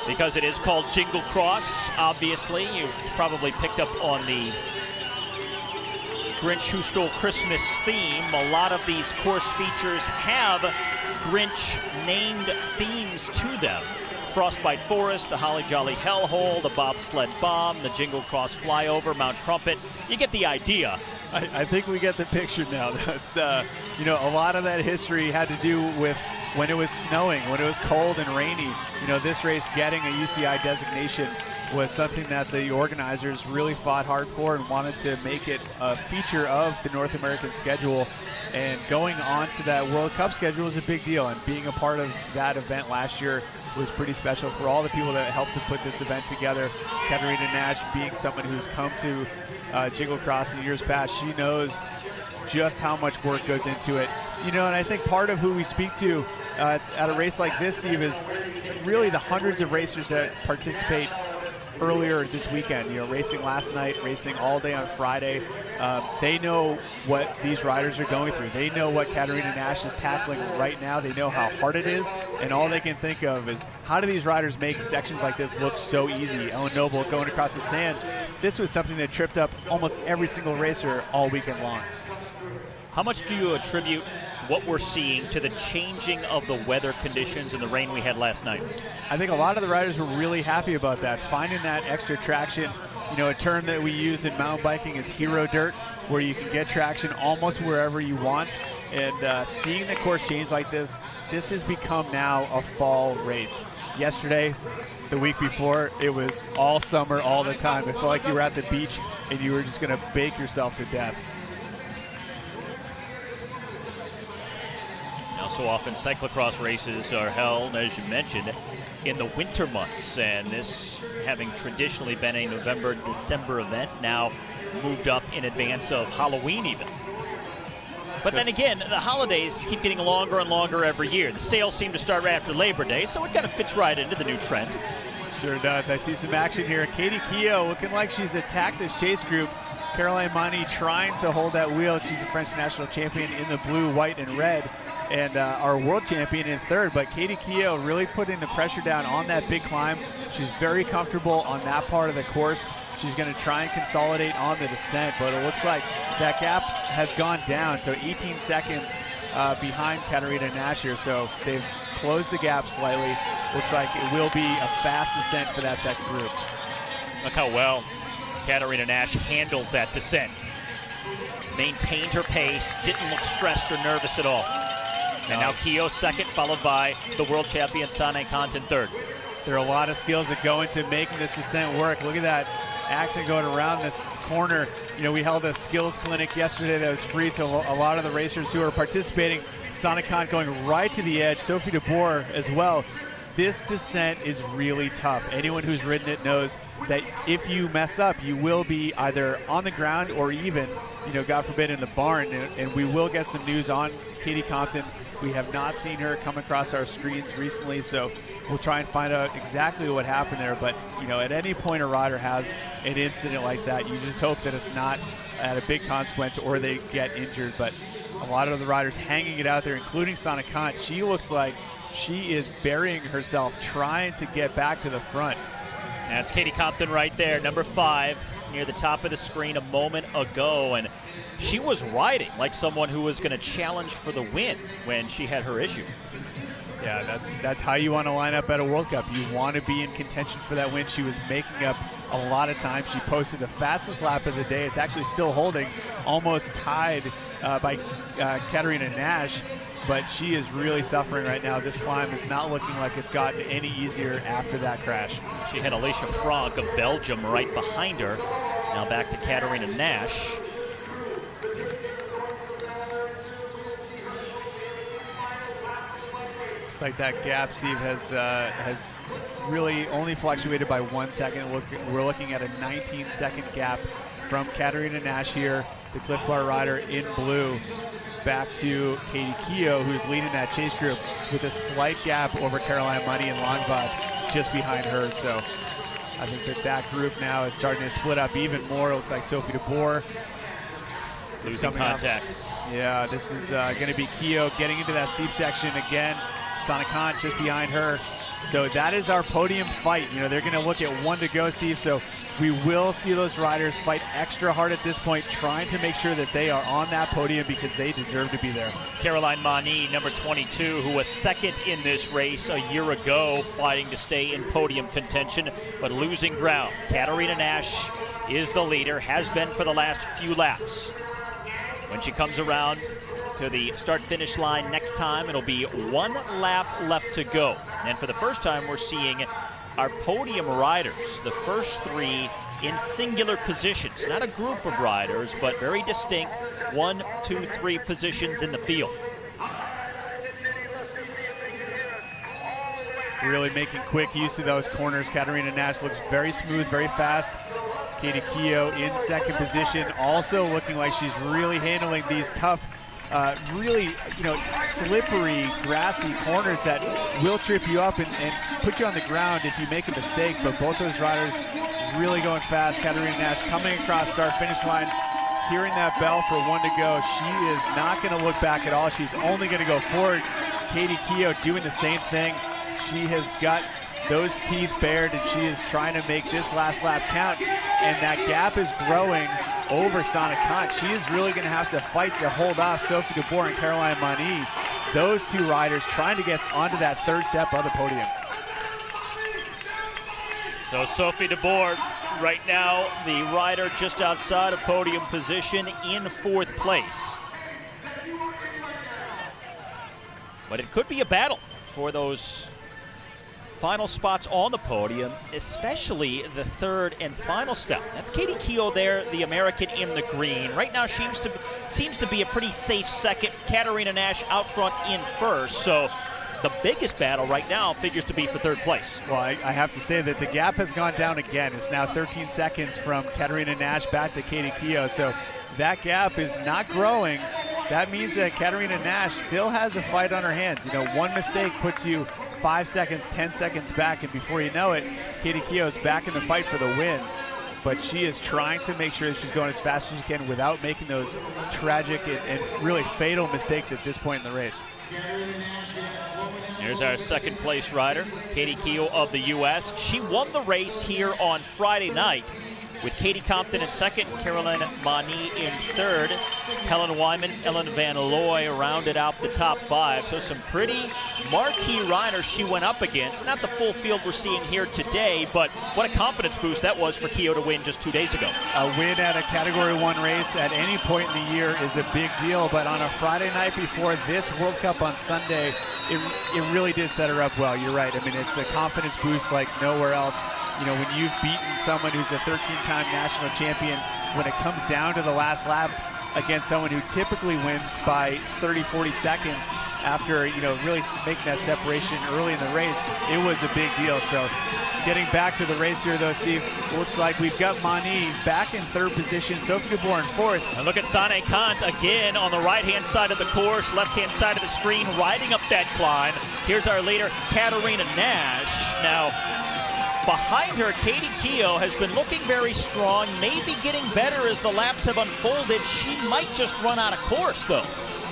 Because it is called Jingle Cross, obviously, you've probably picked up on the Grinch Who Stole Christmas theme. A lot of these course features have Grinch-named themes to them. Frostbite Forest, the Holly Jolly Hellhole, the Bobsled Bomb, the Jingle Cross Flyover, Mount Crumpet. You get the idea. I think we get the picture now. That's, a lot of that history had to do with when it was snowing, when it was cold and rainy. This race getting a UCI designation was something that the organizers really fought hard for and wanted to make it a feature of the North American schedule. And going on to that World Cup schedule is a big deal. And being a part of that event last year was pretty special for all the people that helped to put this event together. Katarina Nash being someone who's come to Jingle Cross in years past, she knows just how much work goes into it. And I think part of who we speak to at a race like this, Steve, is really the hundreds of racers that participate earlier this weekend, racing last night, racing all day on Friday. They know what these riders are going through. They know what Katarina Nash is tackling right now. They know how hard it is, and all they can think of is how do these riders make sections like this look so easy? Ellen Noble going across the sand. This was something that tripped up almost every single racer all weekend long. How much do you attribute what we're seeing to the changing of the weather conditions and the rain we had last night? I think a lot of the riders were really happy about that, finding that extra traction. A term that we use in mountain biking is hero dirt, where you can get traction almost wherever you want. And seeing the course change like this has become now a fall race. Yesterday, the week before, it was all summer, all the time. It felt like you were at the beach and you were just going to bake yourself to death. So often cyclocross races are held, as you mentioned, in the winter months, and this having traditionally been a November-December event, now moved up in advance of Halloween even. But then again, the holidays keep getting longer and longer every year. The sales seem to start right after Labor Day, so it kind of fits right into the new trend. Sure does. I see some action here. Katie Keogh looking like she's attacked this chase group. Caroline Mani trying to hold that wheel. She's the French national champion in the blue, white, and red, and our world champion in third. But Katie Keogh really putting the pressure down on that big climb. She's very comfortable on that part of the course. She's going to try and consolidate on the descent, but it looks like that gap has gone down. So 18 seconds behind Katarina Nash here. So they've closed the gap slightly. Looks like it will be a fast descent for that second group. Look how well Katarina Nash handles that descent. Maintained her pace, didn't look stressed or nervous at all. And now Keogh second, followed by the world champion Sanne Kant in third. There are a lot of skills that go into making this descent work. Look at that action going around this corner. We held a skills clinic yesterday that was free to a lot of the racers who are participating. Sanne Kant going right to the edge, Sophie de Boer as well. This descent is really tough. Anyone who's ridden it knows that if you mess up, you will be either on the ground or even, God forbid, in the barn. And we will get some news on Katie Compton. We have not seen her come across our screens recently, so we'll try and find out exactly what happened there. But, at any point a rider has an incident like that, you just hope that it's not at a big consequence or they get injured. But a lot of the riders hanging it out there, including Sanne Kant. She looks like she is burying herself trying to get back to the front. That's Katie Compton right there, number 5, near the top of the screen a moment ago. And she was riding like someone who was going to challenge for the win when she had her issue. Yeah, that's how you want to line up at a World Cup. You want to be in contention for that win. She was making up a lot of times. She posted the fastest lap of the day. It's actually still holding, almost tied by Katarina Nash, but she is really suffering right now. This climb is not looking like it's gotten any easier after that crash. She had Alicia Frank of Belgium right behind her. Now back to Katarina Nash. It's like that gap, Steve, has really only fluctuated by 1 second. We're looking at a 19-second gap from Katarina Nash here, the Cliff Bar rider in blue, back to Katie Keogh, who's leading that chase group, with a slight gap over Caroline Money and Longvad just behind her. So I think that group now is starting to split up even more. It looks like Sophie DeBoer losing contact. Yeah, this is going to be Keogh getting into that steep section again. Sana Khan just behind her. So that is our podium fight. You know, they're going to look at 1 to go, Steve. So we will see those riders fight extra hard at this point, trying to make sure that they are on that podium because they deserve to be there. Caroline Mani, number 22, who was second in this race a year ago, fighting to stay in podium contention, but losing ground. Katarina Nash is the leader, has been for the last few laps. When she comes around to the start-finish line next time, it'll be 1 lap left to go. And for the first time, we're seeing our podium riders, the first 3 in singular positions. Not a group of riders, but very distinct 1, 2, 3 positions in the field. Really making quick use of those corners. Katarina Nash looks very smooth, very fast. Katie Keogh in second position, also looking like she's really handling these tough, really, slippery, grassy corners that will trip you up and put you on the ground if you make a mistake. But both those riders really going fast. Katarina Nash coming across start-finish line, hearing that bell for 1 to go. She is not going to look back at all. She's only going to go forward. Katie Keogh doing the same thing. She has got those teeth bared, and she is trying to make this last lap count. And that gap is growing over Sana Khan. She is really going to have to fight to hold off Sophie DeBoer and Caroline Mani. Those 2 riders trying to get onto that third step of the podium. So Sophie DeBoer, right now, the rider just outside of podium position in 4th place. But it could be a battle for those final spots on the podium, especially the 3rd and final step. That's Katie Keogh there, the American in the green. Right now seems to be a pretty safe second. Katarina Nash out front in 1st. So the biggest battle right now figures to be for 3rd place. Well, I have to say that the gap has gone down again. It's now 13 seconds from Katarina Nash back to Katie Keogh. So that gap is not growing. That means that Katarina Nash still has a fight on her hands. You know, 1 mistake puts you 5 seconds, 10 seconds back, and before you know it, Katie Keogh is back in the fight for the win. But she is trying to make sure that she's going as fast as she can without making those tragic and really fatal mistakes at this point in the race. Here's our 2nd place rider, Katie Keogh of the U.S. She won the race here on Friday night, with Katie Compton in 2nd, Caroline Mani in 3rd. Helen Wyman, Ellen Van Looy rounded out the top 5. So some pretty marquee riders she went up against. Not the full field we're seeing here today, but what a confidence boost that was for Keogh to win just 2 days ago. A win at a Category 1 race at any point in the year is a big deal, but on a Friday night before this World Cup on Sunday, it really did set her up well. You're right. I mean, it's a confidence boost like nowhere else. You know, when you've beaten someone who's a 13-time national champion, when it comes down to the last lap against someone who typically wins by 30, 40 seconds after, really making that separation early in the race, it was a big deal. So getting back to the race here, though, Steve, looks like we've got Mani back in 3rd position, Sophie DeBoer in 4th. And look at Sana Khan again on the right-hand side of the course, left-hand side of the screen, riding up that climb. Here's our leader, Katarina Nash. Now, behind her, Katie Keogh has been looking very strong, maybe getting better as the laps have unfolded. She might just run out of course, though.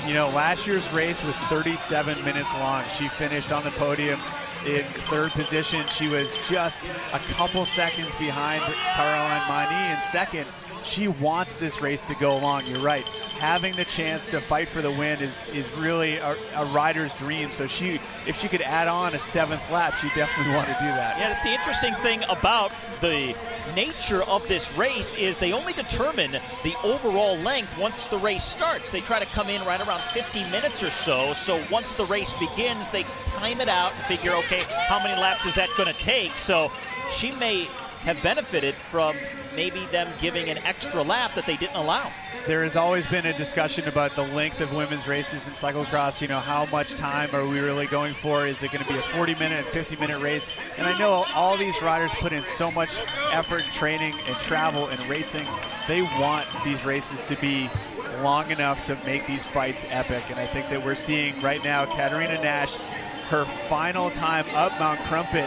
You know, last year's race was 37 minutes long. She finished on the podium in 3rd position. She was just a couple seconds behind Caroline Mani in 2nd. she wants this race to go along. You're right. Having the chance to fight for the win is really a rider's dream. So if she could add on a 7th lap, she definitely want to do that. Yeah, that's the interesting thing about the nature of this race is they only determine the overall length once the race starts. They try to come in right around 50 minutes or so. So once the race begins, they time it out and figure, okay, how many laps is that going to take? So she may have benefited from maybe them giving an extra lap that they didn't allow. There has always been a discussion about the length of women's races in cyclocross. You know, how much time are we really going for? Is it going to be a 40-minute and 50-minute race? And I know all these riders put in so much effort, training, and travel and racing. They want these races to be long enough to make these fights epic. And I think that we're seeing right now Katarina Nash, her final time up Mount Crumpet,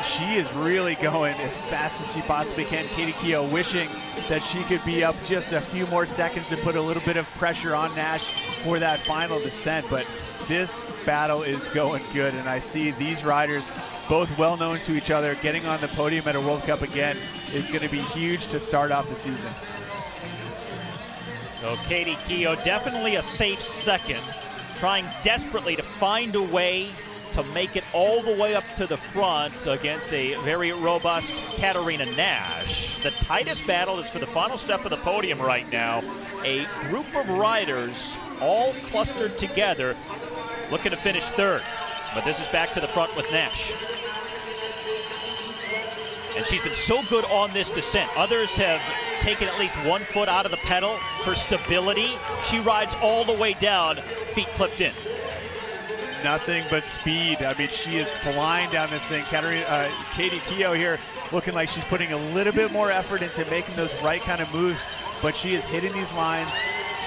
she is really going as fast as she possibly can. Katie Keough wishing that she could be up just a few more seconds to put a little bit of pressure on Nash for that final descent. But this battle is going good, and I see these riders, both well known to each other, getting on the podium at a World Cup again is going to be huge to start off the season. So Katie Keough, definitely a safe second, trying desperately to find a way to make it all the way up to the front against a very robust Katarina Nash. The tightest battle is for the final step of the podium right now. A group of riders all clustered together looking to finish 3rd. But this is back to the front with Nash. And she's been so good on this descent. Others have taken at least 1 foot out of the pedal for stability. She rides all the way down, feet clipped in. Nothing but speed. I mean, she is flying down this thing. Katie Keough here looking like she's putting a little bit more effort into making those right kind of moves, but she is hitting these lines.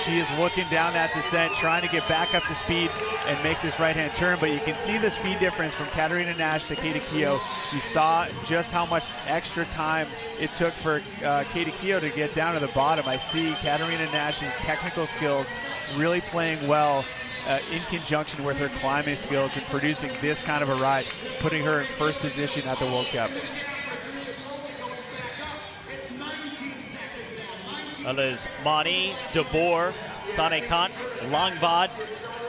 She is looking down that descent, trying to get back up to speed and make this right-hand turn, but you can see the speed difference from Katarina Nash to Katie Keough. You saw just how much extra time it took for Katie Keough to get down to the bottom. I see Katarina Nash's technical skills really playing well in conjunction with her climbing skills and producing this kind of a ride, putting her in 1st position at the World Cup. Liz Mani, De Boer, Sane Kant, Langvad,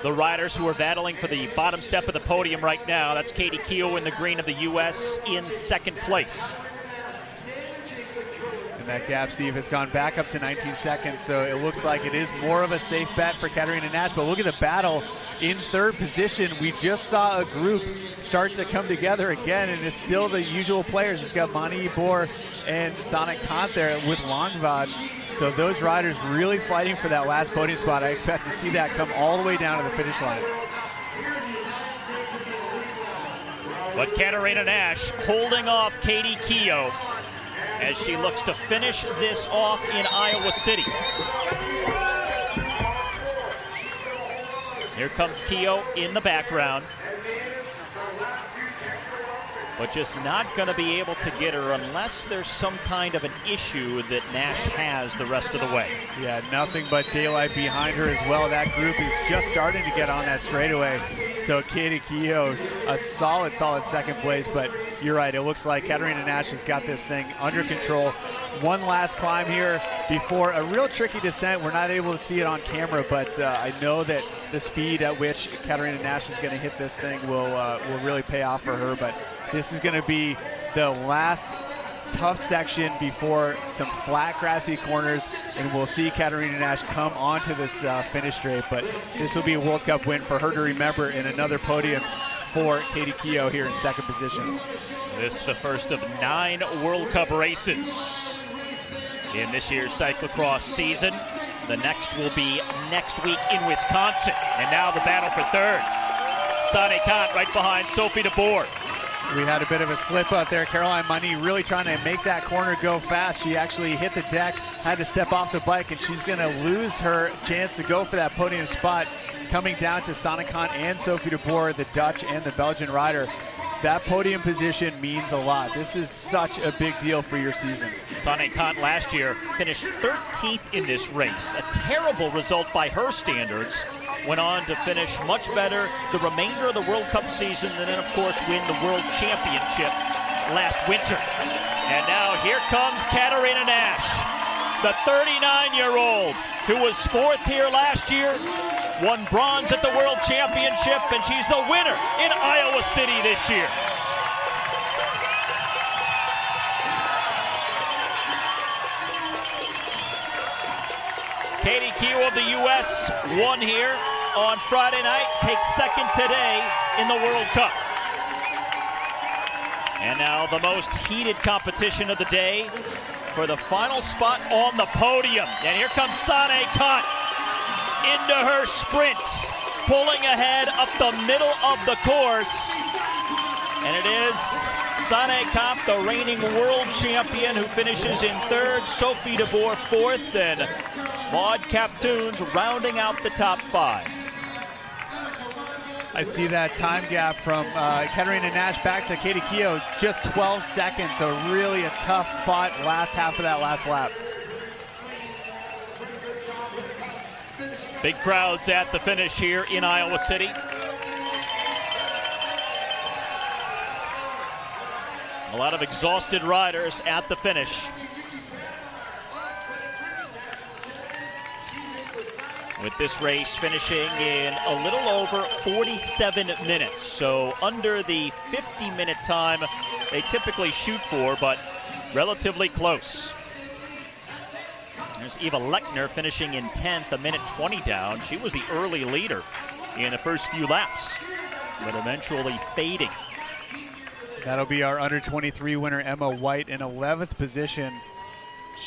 the riders who are battling for the bottom step of the podium right now. That's Katie Keough in the green of the U.S. in 2nd place. And that gap, Steve, has gone back up to 19 seconds, so it looks like it is more of a safe bet for Katarina Nash. But look at the battle in 3rd position. We just saw a group start to come together again, and it's still the usual players. It's got Mani Boer and Sonic Kant there with Langvad. So those riders really fighting for that last podium spot. I expect to see that come all the way down to the finish line. But Katarina Nash holding off Katie Keough as she looks to finish this off in Iowa City. Here comes Keough in the background, but just not going to be able to get her unless there's some kind of an issue that Nash has the rest of the way. Yeah, nothing but daylight behind her as well. That group is just starting to get on that straightaway. So Katie Keough, a solid 2nd place, but you're right. It looks like Katarina Nash has got this thing under control. One last climb here before a real tricky descent. We're not able to see it on camera, but I know that the speed at which Katarina Nash is going to hit this thing will really pay off for her. But this is going to be the last tough section before some flat, grassy corners, and we'll see Katarina Nash come onto this finish straight. But this will be a World Cup win for her to remember, and another podium for Katie Keough here in 2nd position. This is the first of 9 World Cup races in this year's cyclocross season. The next will be next week in Wisconsin. And now the battle for 3rd. Sane Kant right behind Sophie De Boer. We had a bit of a slip out there. Caroline Mani really trying to make that corner go fast. She actually hit the deck, had to step off the bike, and she's going to lose her chance to go for that podium spot. Coming down to Sane Kant and Sophie De Boer, the Dutch and the Belgian rider. That podium position means a lot. This is such a big deal for your season. Sane Kant last year finished 13th in this race. A terrible result by her standards. Went on to finish much better the remainder of the World Cup season, and then, of course, win the World Championship last winter. And now here comes Katarina Nash. the 39-year-old who was fourth here last year, won bronze at the World Championship, and she's the winner in Iowa City this year. Katie Keough of the U.S. won here on Friday night, takes second today in the World Cup. And now the most heated competition of the day for the final spot on the podium. And here comes Sane Kant into her sprints, pulling ahead up the middle of the course. And it is Sane Kant, the reigning world champion, who finishes in third, Sophie de Boer fourth, and Maud Kaptoons rounding out the top five. I see that time gap from Katarina Nash back to Katie Keough, just 12 seconds, so really a tough fought last half of that last lap. Big crowds at the finish here in Iowa City. A lot of exhausted riders at the finish. With this race finishing in a little over 47 minutes. So under the 50-minute time they typically shoot for, but relatively close. There's Eva Lechner finishing in 10th, a minute 20 down. She was the early leader in the first few laps, but eventually fading. That'll be our under 23 winner, Emma White, in 11th position,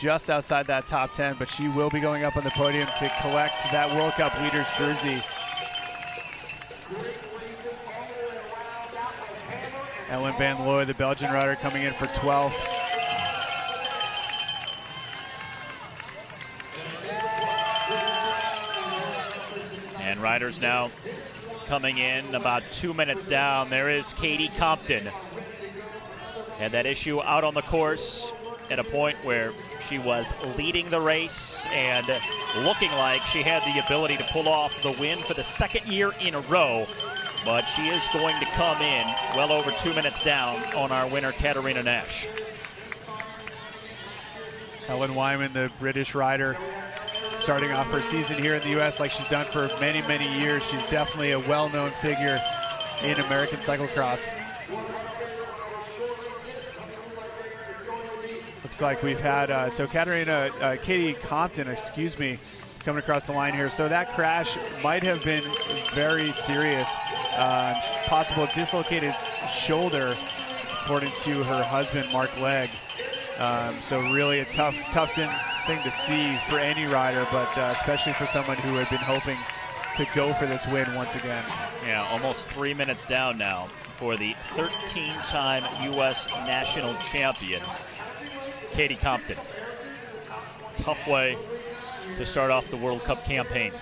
just outside that top 10, but she will be going up on the podium to collect that World Cup leader's jersey. Ellen van Looy, the Belgian rider, coming in for 12th. And riders now coming in about 2 minutes down. There is Katie Compton. Had that issue out on the course at a point where she was leading the race and looking like she had the ability to pull off the win for the second year in a row. But she is going to come in well over 2 minutes down on our winner, Katarina Nash. Helen Wyman, the British rider, starting off her season here in the U.S. like she's done for many, many years. She's definitely a well-known figure in American cyclocross. Looks like we've had, so Katie Compton, coming across the line here. So that crash might have been very serious. Possible dislocated shoulder, according to her husband, Mark Legg. So really a tough thing to see for any rider, but especially for someone who had been hoping to go for this win once again. Yeah, almost 3 minutes down now for the 13-time U.S. national champion, Katie Compton. Tough way to start off the World Cup campaign.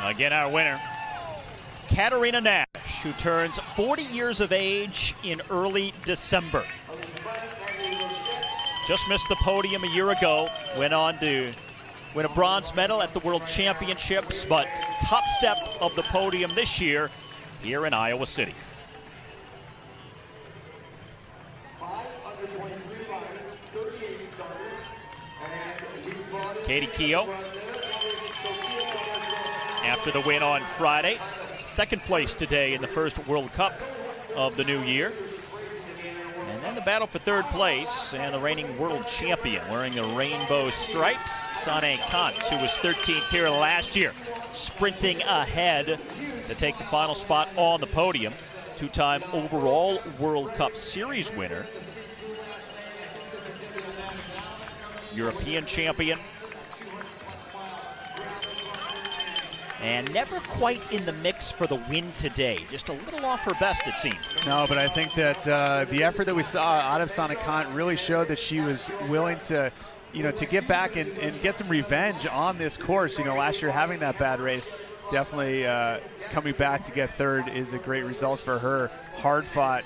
Again, our winner, Katarina Nash, who turns 40 years of age in early December. Just missed the podium a year ago, went on to win a bronze medal at the World Championships, but top step of the podium this year here in Iowa City. Katie Keough, after the win on Friday, second place today in the first World Cup of the new year. And then the battle for third place, and the reigning world champion wearing the rainbow stripes, Sane Kant, who was 13th here last year, sprinting ahead to take the final spot on the podium. Two-time overall World Cup Series winner, European champion, and never quite in the mix for the win today. Just a little off her best, it seems. No, but I think that the effort that we saw out of Sane Kant really showed that she was willing to, to get back and get some revenge on this course. Last year having that bad race, definitely coming back to get third is a great result for her. Hard-fought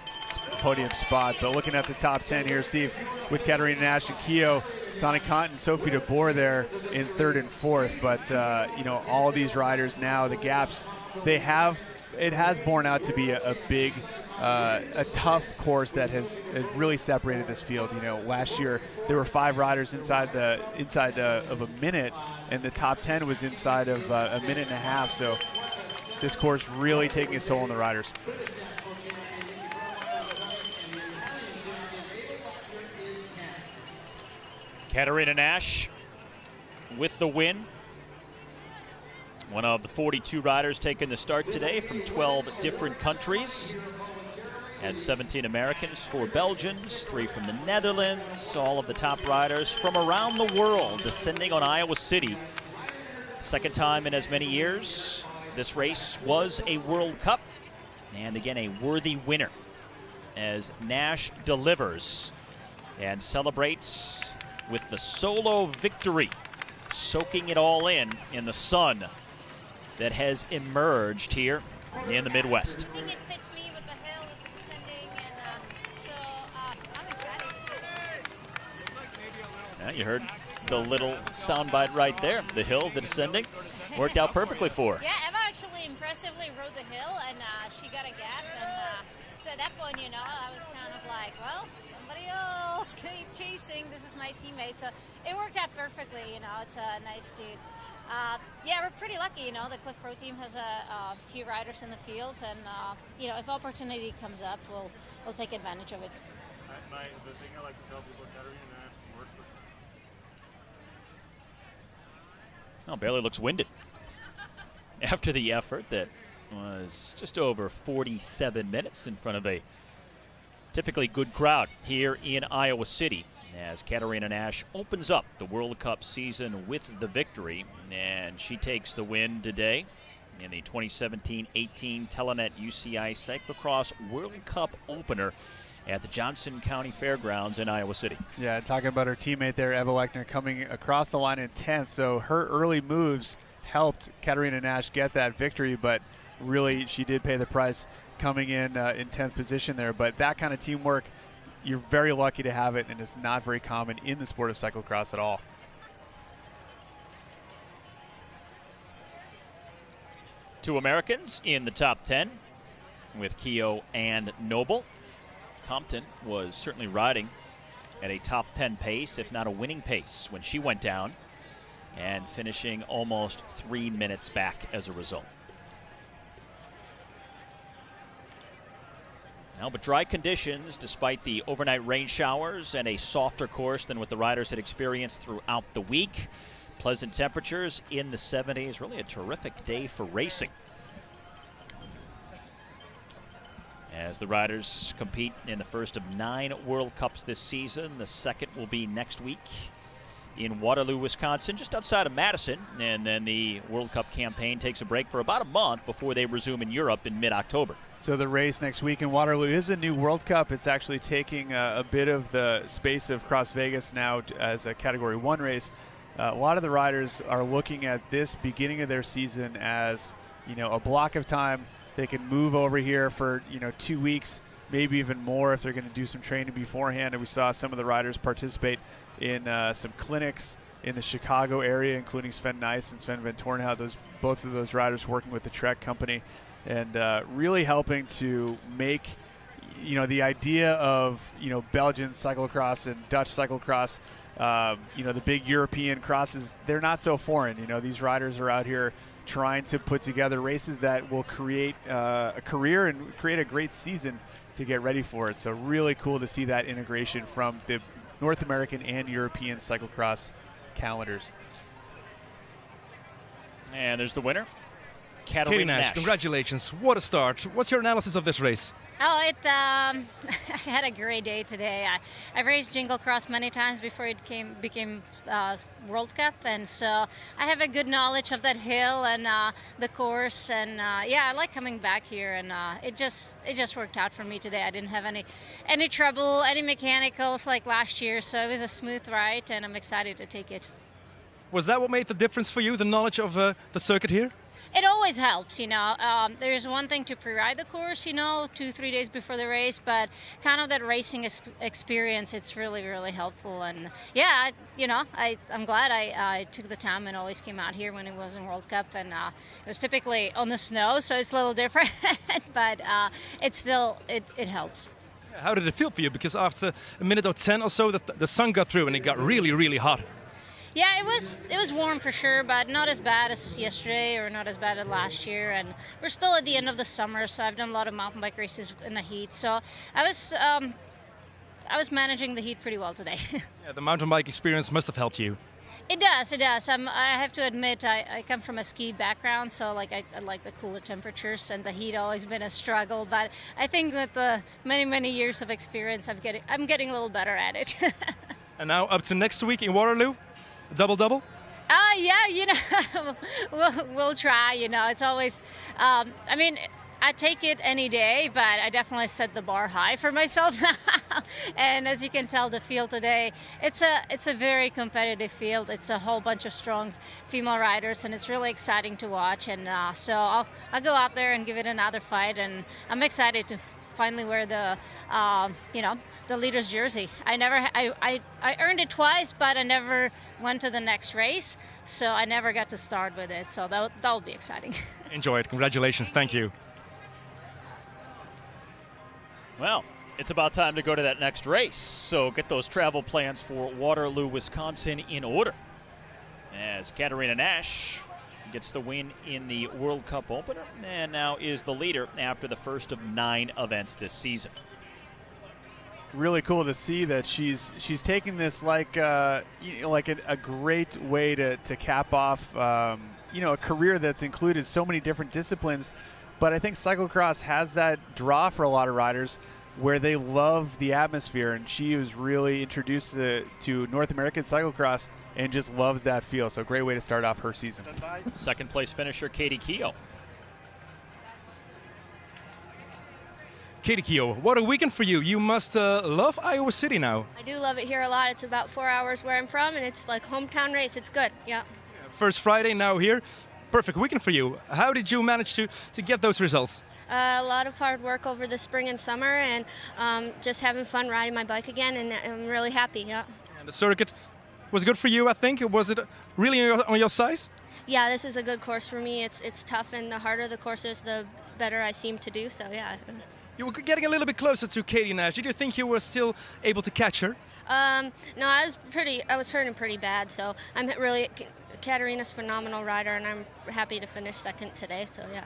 podium spot. But looking at the top 10 here, Steve, with Katarina Nash and Keough, Sane Kant and Sophie de Boer there in third and fourth. But, all of these riders now, the gaps, they have it has borne out to be a big, a tough course that has really separated this field. You know, last year there were 5 riders inside of a minute, and the top 10 was inside of a minute and a half. So this course really taking its toll on the riders. Katarina Nash with the win. One of the 42 riders taking the start today from 12 different countries. And 17 Americans, 4 Belgians, 3 from the Netherlands. All of the top riders from around the world descending on Iowa City. Second time in as many years. This race was a World Cup. And again, a worthy winner as Nash delivers and celebrates with the solo victory, soaking it all in the sun that has emerged here in the Midwest. I think it fits me with the hill, with the descending, and so I'm excited. Yeah, you heard the little soundbite right there. The hill, the descending, worked out perfectly for her. Yeah, Eva actually impressively rode the hill, and she got a gap, and so at that point, you know, I was kind of like, well, somebody else keep chasing. This is my teammate, so it worked out perfectly. You know, it's nice to. Yeah, we're pretty lucky. You know, the Cliff Pro team has a few riders in the field, and you know, if opportunity comes up, we'll take advantage of it. The thing I like to tell people, Katarina Nash works with. Well, barely looks winded after the effort that was just over 47 minutes in front of a typically good crowd here in Iowa City, as Katarina Nash opens up the World Cup season with the victory, and she takes the win today in the 2017-18 Telenet UCI Cyclocross World Cup opener at the Johnson County Fairgrounds in Iowa City. Yeah, talking about her teammate there, Eva Lechner, coming across the line in 10th. So her early moves helped Katarina Nash get that victory, but really she did pay the price coming in 10th position there. But that kind of teamwork, you're very lucky to have it, and it's not very common in the sport of cyclocross at all. Two Americans in the top 10 with Keogh and Noble. Compton was certainly riding at a top 10 pace, if not a winning pace, when she went down, and finishing almost 3 minutes back as a result. Now, but dry conditions, despite the overnight rain showers and a softer course than what the riders had experienced throughout the week. Pleasant temperatures in the 70s. Really a terrific day for racing, as the riders compete in the first of 9 World Cups this season. The second will be next week in Waterloo, Wisconsin, just outside of Madison. And then the World Cup campaign takes a break for about a month before they resume in Europe in mid-October. So the race next week in Waterloo is a new World Cup. It's actually taking a bit of the space of Cross Vegas now as a Category 1 race. A lot of the riders are looking at this beginning of their season as, you know, a block of time. They can move over here for, you know, 2 weeks, maybe even more if they're going to do some training beforehand. And we saw some of the riders participate in some clinics in the Chicago area, including Sven Nys and Sven Van Tornhout, both of those riders working with the Trek company, and really helping to make, you know, the idea of, you know, Belgian cyclocross and Dutch cyclocross, you know, the big European crosses, they're not so foreign. You know, these riders are out here trying to put together races that will create a career and create a great season to get ready for it. So really cool to see that integration from the North American and European cyclocross calendars. And there's the winner, Katarina Katie Nash, Nash. congratulations. What a start. What's your analysis of this race? Oh, I had a great day today. I've raced Jingle Cross many times before it became World Cup, and so I have a good knowledge of that hill and the course, and yeah, I like coming back here, and it just worked out for me today. I didn't have any trouble, any mechanicals like last year, so it was a smooth ride, and I'm excited to take it. Was that what made the difference for you, the knowledge of the circuit here? It always helps, you know. There's one thing to pre-ride the course, you know, 2-3 days before the race, but kind of that racing experience, it's really, really helpful. And yeah, I'm glad I took the time and always came out here when it was in World Cup, and it was typically on the snow, so it's a little different, but it's still, it helps. How did it feel for you? Because after a minute or 10 or so, the sun got through and it got really, really hot. Yeah, it was warm for sure, but not as bad as yesterday or not as bad as last year. And we're still at the end of the summer, so I've done a lot of mountain bike races in the heat. So I was managing the heat pretty well today. Yeah, the mountain bike experience must have helped you. It does, it does. I have to admit, I come from a ski background, so like I like the cooler temperatures, and the heat always been a struggle. But I think with the many years of experience, I'm getting a little better at it. And now up to next week in Waterloo, double-double? Yeah, you know, we'll try. You know, it's always. I mean, I take it any day, but I definitely set the bar high for myself now. And as you can tell, the field today, it's a very competitive field. It's a whole bunch of strong female riders, and it's really exciting to watch. And so I'll go out there and give it another fight, and I'm excited to finally wear the, the leader's jersey. I earned it twice, but I never went to the next race, so I never got to start with it. So that'll be exciting. Enjoy it. Congratulations. Thank you. Well, it's about time to go to that next race, so get those travel plans for Waterloo, Wisconsin in order. As Katarina Nash gets the win in the World Cup opener and now is the leader after the first of 9 events this season. Really cool to see that she's taking this like a great way to cap off a career that's included so many different disciplines. But I think cyclocross has that draw for a lot of riders where they love the atmosphere, and she was really introduced to North American cyclocross and just loves that feel. So great way to start off her season. Second place finisher Katie Keogh. Katie Keogh, what a weekend for you. You must love Iowa City now. I do love it here a lot. It's about 4 hours where I'm from, and it's like hometown race. It's good, yeah. First Friday, now here. Perfect weekend for you. How did you manage to get those results? A lot of hard work over the spring and summer, and just having fun riding my bike again, and I'm really happy, yeah. And the circuit was good for you, I think. Was it really on your size? Yeah, this is a good course for me. It's tough, and the harder the course is, the better I seem to do, so yeah. You were getting a little bit closer to Katie Nash. Did you think you were still able to catch her? No, I was hurting pretty bad, so I'm really, Katarina's a phenomenal rider, and I'm happy to finish second today, so yeah.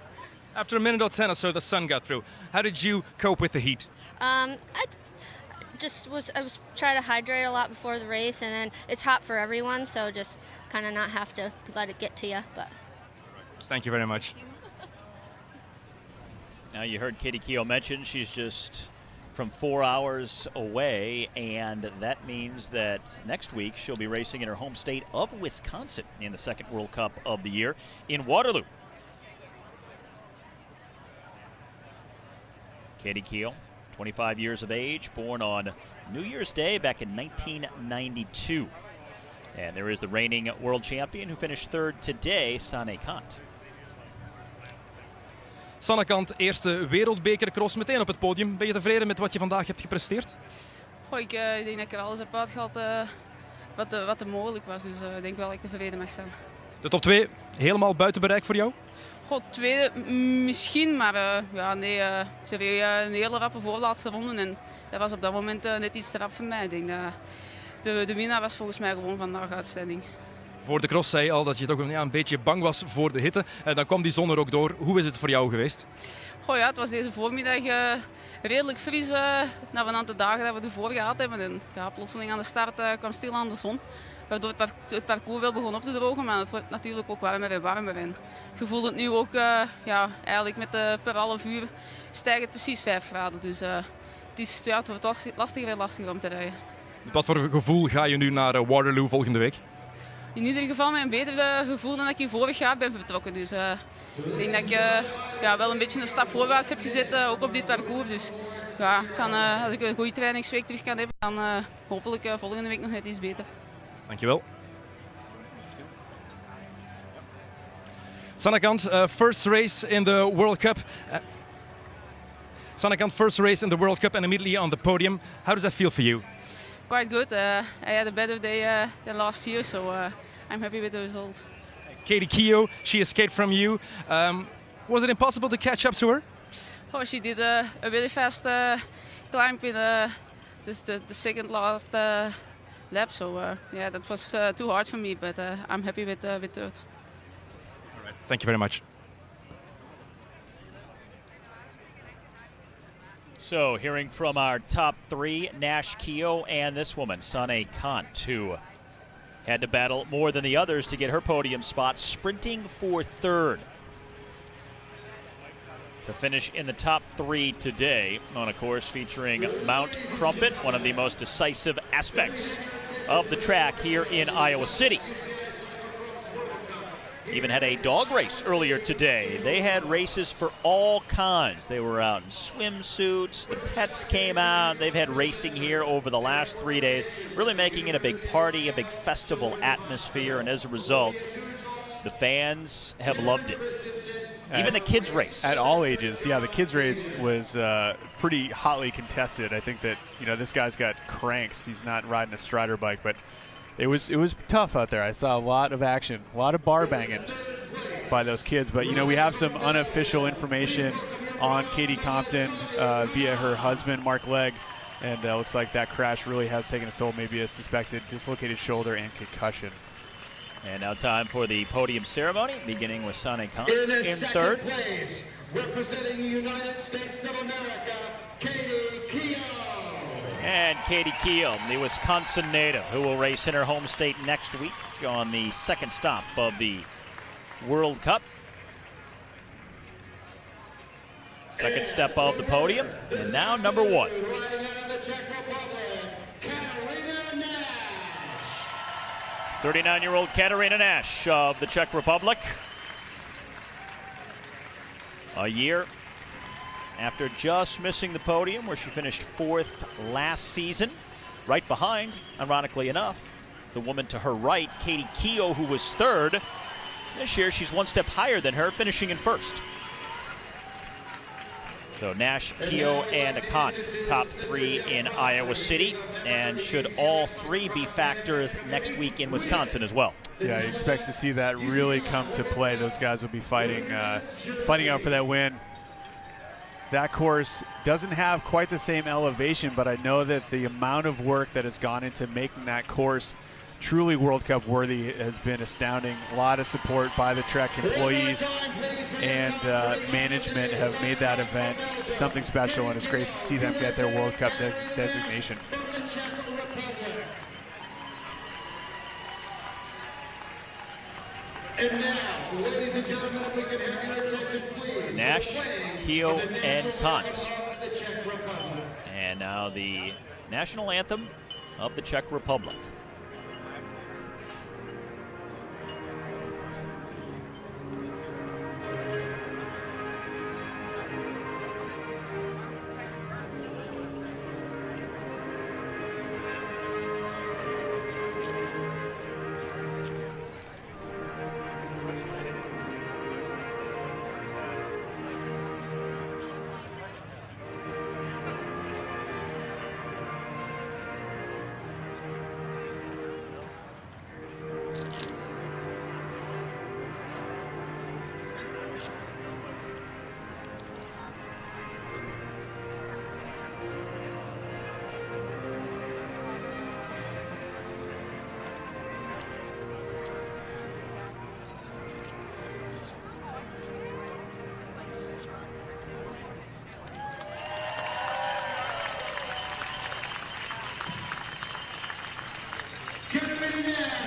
After a minute or 10 or so, the sun got through. How did you cope with the heat? I was trying to hydrate a lot before the race, and then it's hot for everyone, so just kind of not have to let it get to you. But thank you very much. Now you heard Katie Keogh mention she's just from 4 hours away, and that means that next week she'll be racing in her home state of Wisconsin in the second World Cup of the year in Waterloo. Katie Keogh, 25 years of age, born on New Year's Day back in 1992. And there is the reigning world champion who finished third today, Sanne Kant. Sanne Kant, eerste wereldbeker cross meteen op het podium. Ben je tevreden met wat je vandaag hebt gepresteerd? Goh, ik denk dat ik er alles heb uitgehaald wat er mogelijk was. Dus ik denk wel dat ik tevreden mag zijn. De top 2 helemaal buiten bereik voor jou? Goh, tweede misschien, maar ze reed een hele rappe voorlaatste ronde. En dat was op dat moment net iets te rap voor mij. Ik denk dat de winnaar was volgens mij gewoon vandaag uitstending. Voor de cross zei je al dat je toch een beetje bang was voor de hitte. Dan kwam die zon er ook door. Hoe is het voor jou geweest? Goh, ja, het was deze voormiddag redelijk fris na een aantal dagen dat we ervoor gehad hebben. En ja, plotseling aan de start kwam stil aan de zon. Waardoor het parcours wel begon op te drogen, maar het wordt natuurlijk ook warmer en warmer. En je voelt het nu ook, eigenlijk met per half uur stijgt het precies 5 graden. Dus het wordt lastiger en lastiger om te rijden. Met wat voor gevoel ga je nu naar Waterloo volgende week? In ieder geval met een beter gevoel dan dat ik hier vorig jaar ben vertrokken. Dus ik denk dat ik wel een beetje een stap voorwaarts heb gezet, ook op dit parcours. Dus ja, als ik een goede trainingsweek terug kan hebben, dan hopelijk volgende week nog net iets beter. Dankjewel. Sannekant, first race in the World Cup. Sannekant, first race in the World Cup and immediately on the podium. How does that feel for you? Quite good. I had a better day than last year, so I'm happy with the result. Katie Keogh, she escaped from you. Was it impossible to catch up to her? Oh, she did a really fast climb in the second last lap, so yeah, that was too hard for me, but I'm happy with third. All right. Thank you very much. So hearing from our top three, Nash Keogh and this woman, Sanne Kant, who had to battle more than the others to get her podium spot, sprinting for third to finish in the top three today on a course featuring Mount Crumpet, one of the most decisive aspects of the track here in Iowa City. Even had a dog race earlier today. They had races for all kinds. They were out in swimsuits, the pets came out. They've had racing here over the last 3 days, really making it a big party, a big festival atmosphere, and as a result, the fans have loved it. Even the kids race. At all ages, yeah, the kids race was pretty hotly contested. I think that, you know, this guy's got cranks. He's not riding a Strider bike, but it was tough out there. I saw a lot of action, a lot of bar banging by those kids. But, you know, we have some unofficial information on Katie Compton via her husband, Mark Legg. And it looks like that crash really has taken a toll, maybe a suspected dislocated shoulder and concussion. And now time for the podium ceremony, beginning with Sanne Kant in third. Place, representing the United States of America, Katie Keogh. And Katie Keogh, the Wisconsin native, who will race in her home state next week on the second stop of the World Cup. Second step of the podium, and now number one. 39-year-old Katarina Nash of the Czech Republic. A year after just missing the podium, where she finished fourth last season. Right behind, ironically enough, the woman to her right, Katie Keogh, who was third. This year, she's one step higher than her, finishing in first. So Nash, Keogh, and Kant, top three in Iowa City. And should all three be factors next week in Wisconsin as well? Yeah, I expect to see that really come to play. Those guys will be fighting out for that win. That course doesn't have quite the same elevation, but I know that the amount of work that has gone into making that course truly World Cup worthy has been astounding. A lot of support by the Trek employees and management have made that event something special, and it's great to see them get their World Cup designation. And now, ladies and gentlemen, if we can have your attention, please. Nash, Keogh, and Kant. And now the national anthem of the Czech Republic.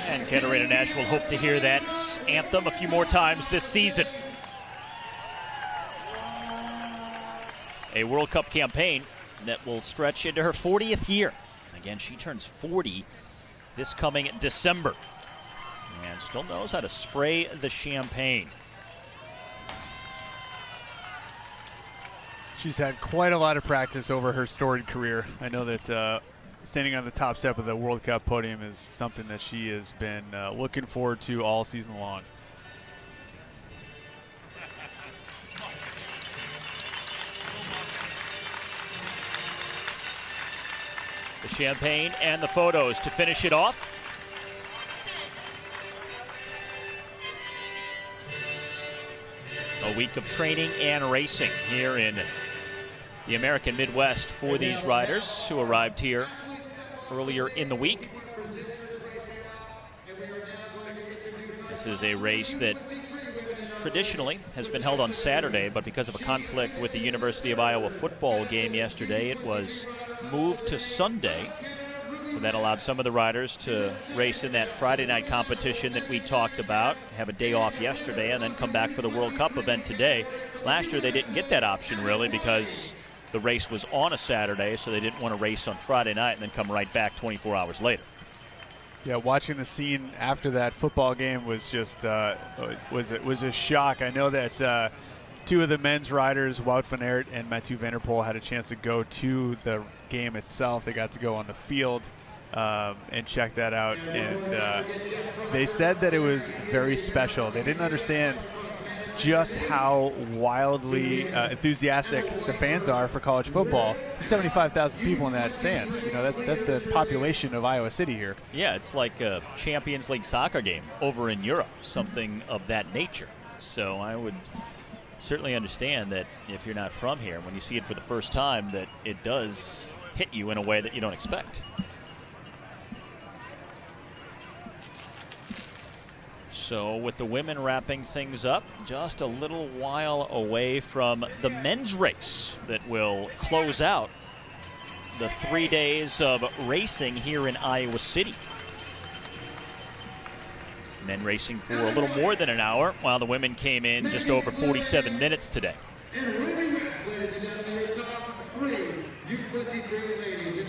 And Katarina Nash will hope to hear that anthem a few more times this season. A World Cup campaign that will stretch into her 40th year. Again, she turns 40 this coming December. And still knows how to spray the champagne. She's had quite a lot of practice over her storied career. I know that standing on the top step of the World Cup podium is something that she has been looking forward to all season long. The champagne and the photos to finish it off. A week of training and racing here in the American Midwest for these riders who arrived here earlier in the week. This is a race that traditionally has been held on Saturday, but because of a conflict with the University of Iowa football game yesterday, it was moved to Sunday. So that allowed some of the riders to race in that Friday night competition that we talked about, have a day off yesterday, and then come back for the World Cup event today. Last year they didn't get that option really because the race was on a Saturday, so they didn't want to race on Friday night and then come right back 24 hours later. Yeah, watching the scene after that football game was just was a shock. I know that two of the men's riders, Wout van Aert and Mathieu van der Poel, had a chance to go to the game itself. They got to go on the field and check that out, and they said that it was very special. They didn't understand just how wildly enthusiastic the fans are for college football. There's 75,000 people in that stand. You know, that's the population of Iowa City here. Yeah, it's like a Champions League soccer game over in Europe, something of that nature. So I would certainly understand that if you're not from here, when you see it for the first time, that it does hit you in a way that you don't expect. So with the women wrapping things up, just a little while away from the men's race that will close out the 3 days of racing here in Iowa City. Men racing for a little more than an hour, while the women came in just over 47 minutes today. And moving next, ladies and gentlemen, your top three U23 ladies.